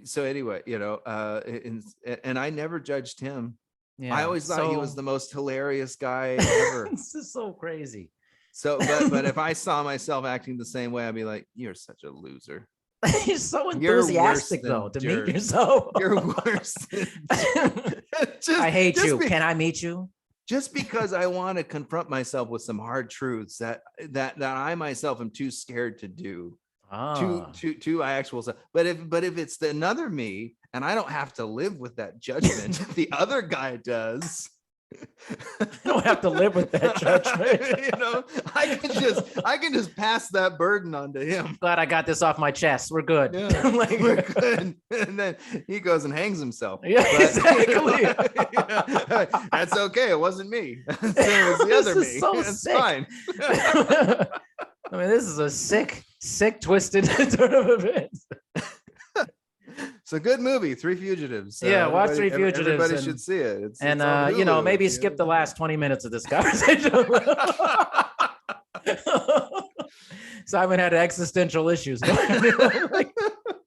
So anyway, you know, and I never judged him. Yeah. I always thought he was the most hilarious guy ever. This is so crazy. So, but if I saw myself acting the same way, I'd be like, "You're such a loser." You're so enthusiastic though to meet yourself. You're worse than I hate you. Can I meet you? just because I want to confront myself with some hard truths that I myself am too scared to do. To actual stuff. But if it's another me and I don't have to live with that judgment, the other guy does. I don't have to live with that judgment. I can just pass that burden on to him. Glad I got this off my chest. We're good. Yeah, we're good. And then he goes and hangs himself. Yeah, exactly. That's okay. It wasn't me. It was the other me. So it's sick. Fine. I mean, this is a sick, twisted sort of event. It's a good movie, Three Fugitives. Yeah, watch Three Fugitives. Everybody should see it. It's maybe skip the last 20 minutes of this conversation. Simon had existential issues.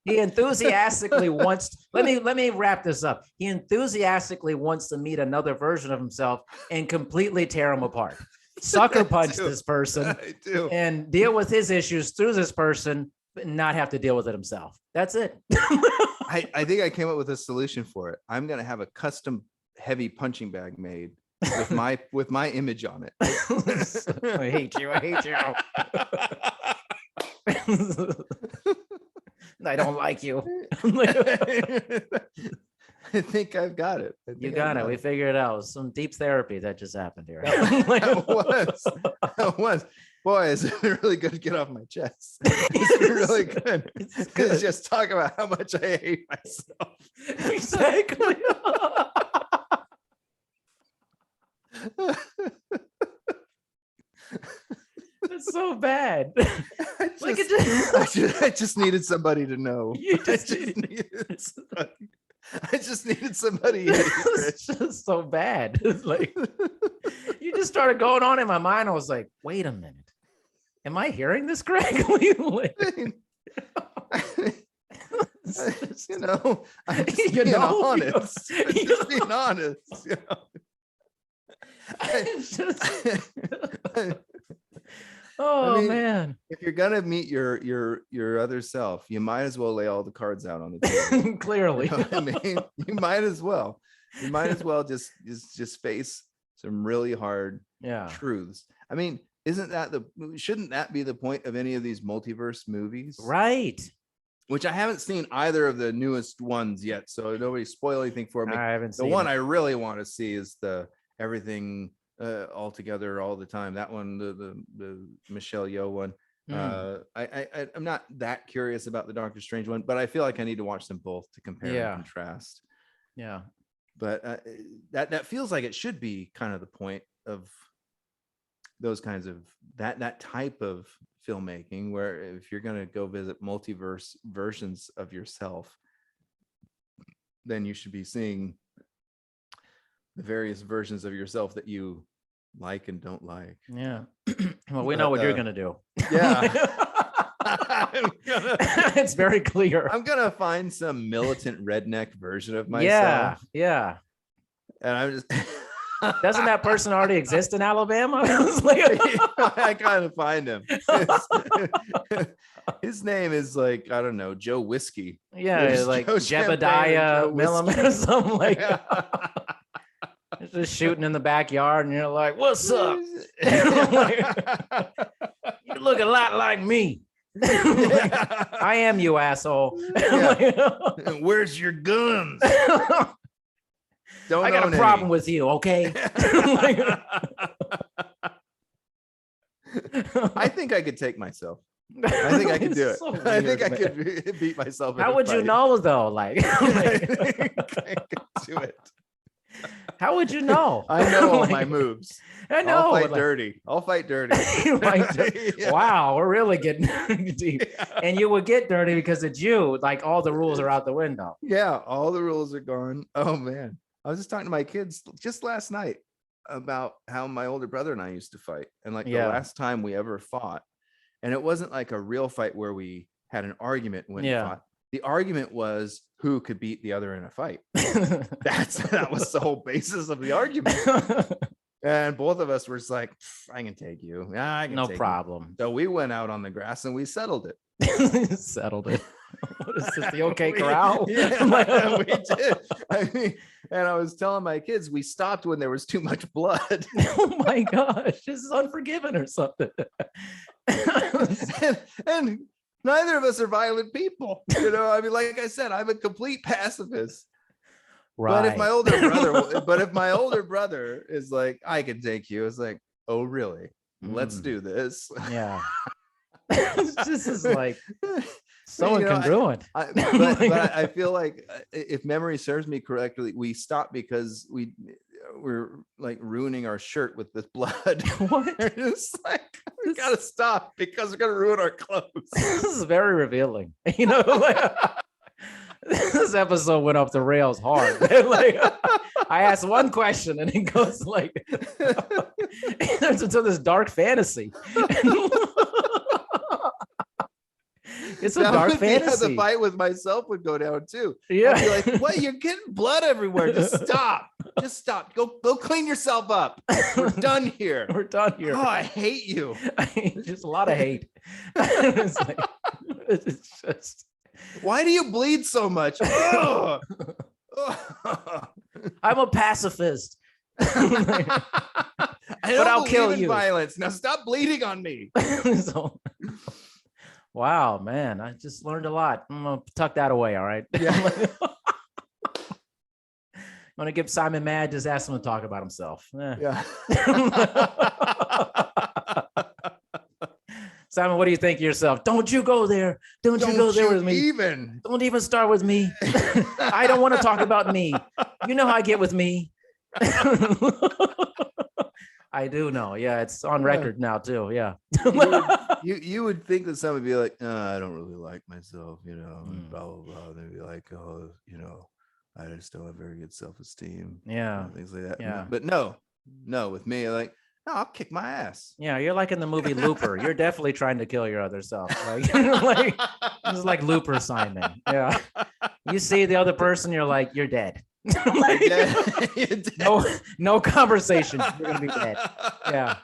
He enthusiastically wants. Let me wrap this up. He enthusiastically wants to meet another version of himself and completely tear him apart. Sucker punch this person and deal with his issues through this person, but not have to deal with it himself. That's it. I think I came up with a solution for it. I'm gonna have a custom heavy punching bag made with my image on it. I hate you. I don't like you. I think I've got it. You got it. We figured it out. Some deep therapy that just happened here. That was. Boy, it's really good to get off my chest. It's really good. It's just talk about how much I hate myself. Exactly. That's so bad. I just needed somebody to know. I just needed somebody. It's just so bad. It's like you just started going on in my mind. I was like, wait a minute. Am I hearing this correctly? I'm just being honest. Just being honest. Man. If you're gonna meet your other self, you might as well lay all the cards out on the table. Clearly. You know what I mean? You might as well just face some really hard truths. I mean, shouldn't that be the point of any of these multiverse movies? Right. Which I haven't seen either of the newest ones yet, so nobody spoil anything for me. I haven't seen the one it. I really want to see is the everything all together all the time. That one, the Michelle Yeoh one. I'm not that curious about the Doctor Strange one, but I feel like I need to watch them both to compare and contrast. Yeah. But that feels like it should be kind of the point of those kinds of that type of filmmaking, where if you're going to go visit multiverse versions of yourself, then you should be seeing the various versions of yourself that you like and don't like. Yeah. Well, we know what you're going to do. Yeah. It's very clear. I'm going to find some militant redneck version of myself. Yeah. And I'm just doesn't that person already exist in Alabama? I kind of find him. His name is like, I don't know, Joe Whiskey. Yeah, like Jebediah Milliman or something like that. Just shooting in the backyard, and you're like, "What's up?" You look a lot like me. I am, you asshole. Where's your guns? I got a problem with you, okay? I think I could take myself. I think I could do it. So weird, I think I could beat myself. How would you know, though? Like, I could do it. How would you know? I know all my moves. I know. I'll fight dirty. Yeah. Wow, we're really getting deep. Yeah. And you would get dirty because it's you. Like, all the rules are out the window. Yeah, all the rules are gone. Oh man, I was just talking to my kids just last night about how my older brother and I used to fight, and like the last time we ever fought, and it wasn't like a real fight where we had an argument when we fought. The argument was who could beat the other in a fight. That was the whole basis of the argument. And both of us were just like, I can take you. Yeah, I can no take problem. You. So we went out on the grass and we settled it. Settled it. What is this? The OK Corral? Yeah, we did. I mean, and I was telling my kids we stopped when there was too much blood. Oh my gosh, this is Unforgiven or something. and neither of us are violent people. You know, I mean, like I said, I'm a complete pacifist. Right. But if my older brother is like, I can take you, it's like, oh really? Let's do this. Yeah. This is like so incongruent. But I feel like if memory serves me correctly, we stopped because we're like ruining our shirt with this blood. What? It's like we gotta stop because we're gonna ruin our clothes. This is very revealing. You know, like, this episode went off the rails hard. Like, I asked one question and it goes like it turns into this dark fantasy. It's a dark fantasy. The fight with myself would go down too. Yeah. I'd be like, what? You're getting blood everywhere. Just stop. Just stop. Go clean yourself up. We're done here. We're done here. Oh, I hate you. Just a lot of hate. It's like, it's just. Why do you bleed so much? I'm a pacifist. But I'll kill you. Violence. Now stop bleeding on me. So, wow, man, I just learned a lot. I'm gonna tuck that away. All right. Yeah. I'm gonna give Simon mad. Just ask him to talk about himself. Yeah. Simon, what do you think of yourself? Don't you go there. Don't you go there with me. Don't even start with me. I don't want to talk about me. You know how I get with me. I do know. Yeah, it's on record now too. Yeah. you would think that someone would be like, I don't really like myself, you know, blah blah blah. They'd be like, oh, you know, I just don't have very good self-esteem. Yeah. Things like that. Yeah. But no, with me, like, no, I'll kick my ass. Yeah, you're like in the movie Looper. You're definitely trying to kill your other self. Like this is like Looper Simon. Yeah. You see the other person, you're like, you're dead. Like, you're dead. No conversation. You're gonna be dead. Yeah,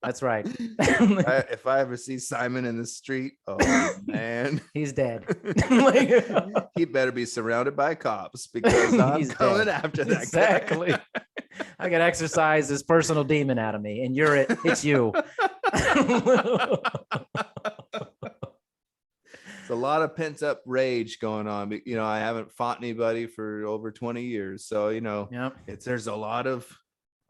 that's right. If I ever see Simon in the street, oh man, he's dead. He better be surrounded by cops because I'm coming after that. Exactly. Guy. I can exercise this personal demon out of me, and it's you. It's a lot of pent up rage going on. But, you know, I haven't fought anybody for over 20 years. So, you know, I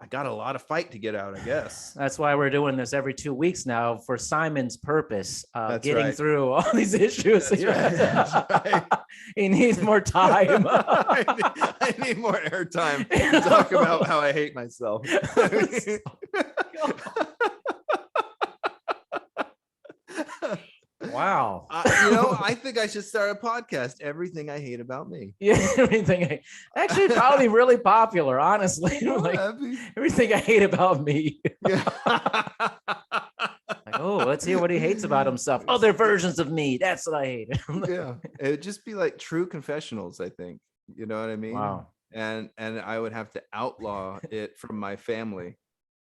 got a lot of fight to get out, I guess. That's why we're doing this every 2 weeks now for Simon's purpose, getting through all these issues. That's right. He needs more time. I need more airtime to talk about how I hate myself. Wow. You know, I think I should start a podcast. Everything I hate about me. Yeah, everything. Actually, probably really popular, honestly. Like, everything I hate about me. Yeah. Like, oh, let's hear what he hates about himself. Other versions of me. That's what I hate. Yeah. It would just be like true confessionals, I think. You know what I mean? Wow. And I would have to outlaw it from my family.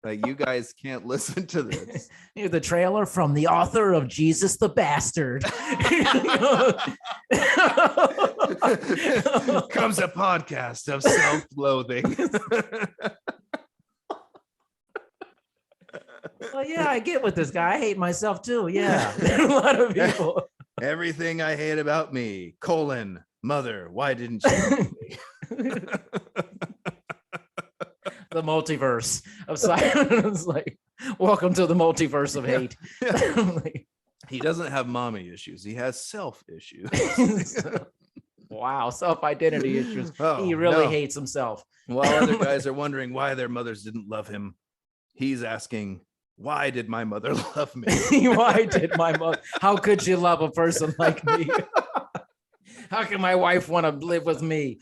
Like, you guys can't listen to this. Here's the trailer from the author of Jesus the Bastard. Comes a podcast of self-loathing. Well, yeah, I get with this guy. I hate myself too. Yeah, a lot of people. Everything I hate about me, mother, why didn't you love me? The multiverse of silence. Like, welcome to the multiverse of hate. Yeah. Like, he doesn't have mommy issues. He has self issues. Wow, self-identity issues. He really hates himself. While other guys are wondering why their mothers didn't love him, he's asking, why did my mother love me? Why did my mother? How could she love a person like me? How can my wife want to live with me?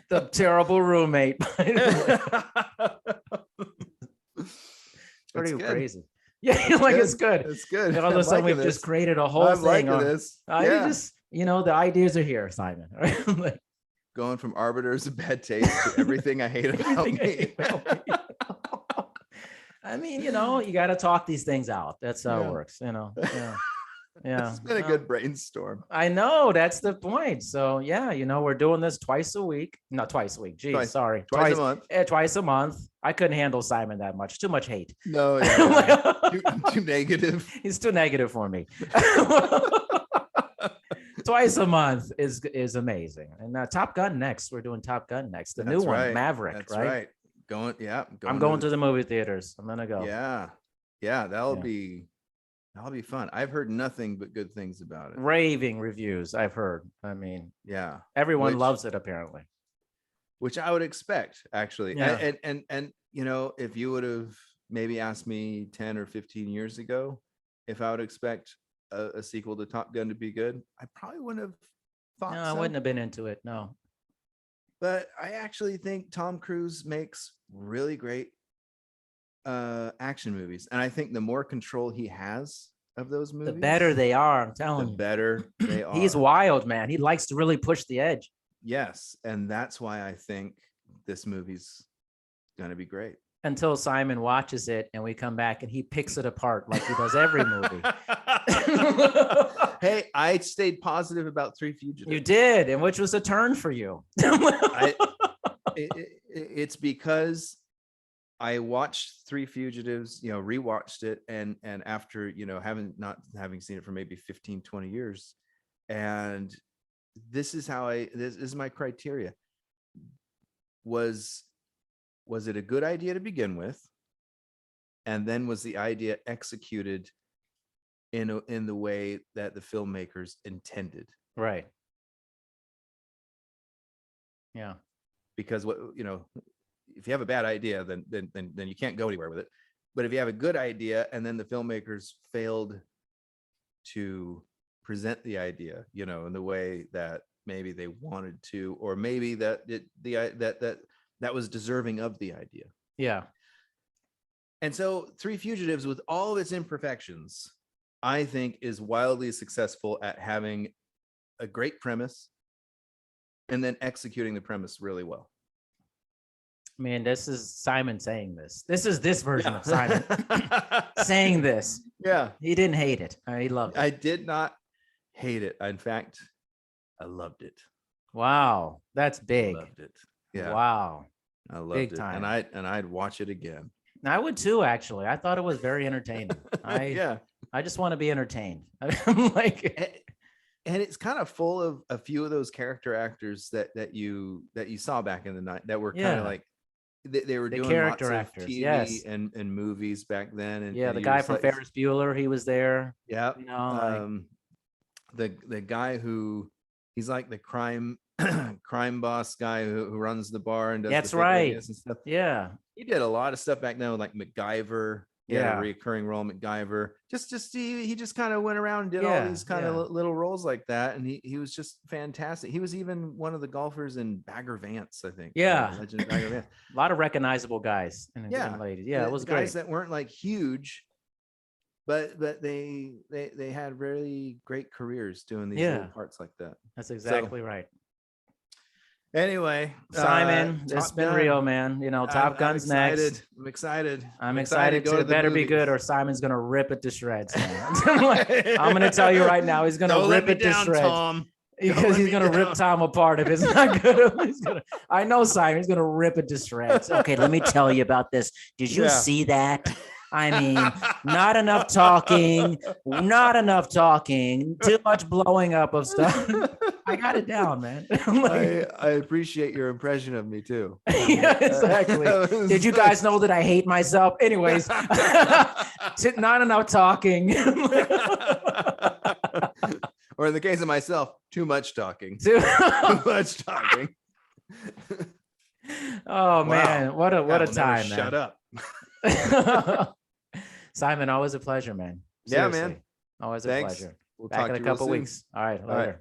The terrible roommate. Pretty crazy. Yeah, like it's good. It's good. And all of a sudden, we've just created a whole thing. This. Yeah. The ideas are here, Simon. Like, going from Arbiters of bad taste to everything I hate about me. I mean, you got to talk these things out. That's how it works. Yeah. Yeah. It's been a good brainstorm. I know, that's the point. So yeah, we're doing this twice a week. Not twice a week. Geez, sorry. Twice a month. Twice a month. I couldn't handle Simon that much. Too much hate. No, yeah. too negative. He's too negative for me. Twice a month is amazing. And Top Gun next. We're doing Top Gun next. The new one, right. Maverick. That's right. I'm going to the movie theaters. I'm gonna go. Yeah. That'll be fun. I've heard nothing but good things about it. Raving reviews, I've heard. I mean, yeah, everyone loves it apparently. Which I would expect, actually. Yeah. And if you would have maybe asked me 10 or 15 years ago if I would expect a sequel to Top Gun to be good, I probably wouldn't have thought No, so. I wouldn't have been into it. No. But I actually think Tom Cruise makes really great action movies, and I think the more control he has of those movies, the better they are. I'm telling you, the better they are. He's wild, man. He likes to really push the edge. Yes, and that's why I think this movie's gonna be great. Until Simon watches it and we come back and he picks it apart like he does every movie. Hey, I stayed positive about Three Fugitives. You did, and which was a turn for you. It's because I watched Three Fugitives, rewatched it, and after, having seen it for maybe 15, 20 years. And this is this is my criteria. Was it a good idea to begin with? And then was the idea executed in the way that the filmmakers intended? Right. Yeah. Because if you have a bad idea, then you can't go anywhere with it. But if you have a good idea and then the filmmakers failed to present the idea, in the way that maybe they wanted to, or maybe that was deserving of the idea. Yeah. And so Three Fugitives, with all of its imperfections, I think is wildly successful at having a great premise and then executing the premise really well. I mean, this is Simon saying this. This is this version of Simon saying this. Yeah. He didn't hate it. He loved it. I did not hate it. In fact, I loved it. Wow. That's big. I loved it. Yeah. Wow. I loved Big it. time. And I'd watch it again. I would too, actually. I thought it was very entertaining. I just want to be entertained. I'm like, and it's kind of full of a few of those character actors that you saw back in the night that were kind of like they were doing character lots actors, of TV yes. and movies back then. And the guy from Ferris Bueller, he was there. Yeah. The guy who he's like the crime boss guy who runs the bar and does that's the right and stuff. Yeah, he did a lot of stuff back then with like MacGyver. He had a recurring role, MacGyver. He just kind of went around and did all these kind of little roles like that, and he was just fantastic. He was even one of the golfers in Bagger Vance, I think. Yeah, Legend of Bagger Vance. A lot of recognizable guys and ladies. Yeah, it was guys great. That weren't like huge, but they had really great careers doing these little parts like that. That's exactly right. Anyway, Simon, this has been real, man. Top Gun's next. I'm excited. I'm excited to better be good, or Simon's gonna rip it to shreds. I'm gonna tell you right now, he's gonna rip it to shreds. Tom. Because he's gonna rip Tom apart if it's not good. I know Simon. He's gonna rip it to shreds. Okay, let me tell you about this. Did you see that? I mean, not enough talking. Too much blowing up of stuff. I got it down, man. I appreciate your impression of me too. Yeah, exactly. Did you guys know that I hate myself? Anyways, not enough talking. Or in the case of myself, too much talking. Too much talking. Oh man, what a time, man. Shut up. Simon, always a pleasure, man. Seriously. Yeah, man. Always a pleasure. We'll Back talk in a couple weeks. All right, later. All right.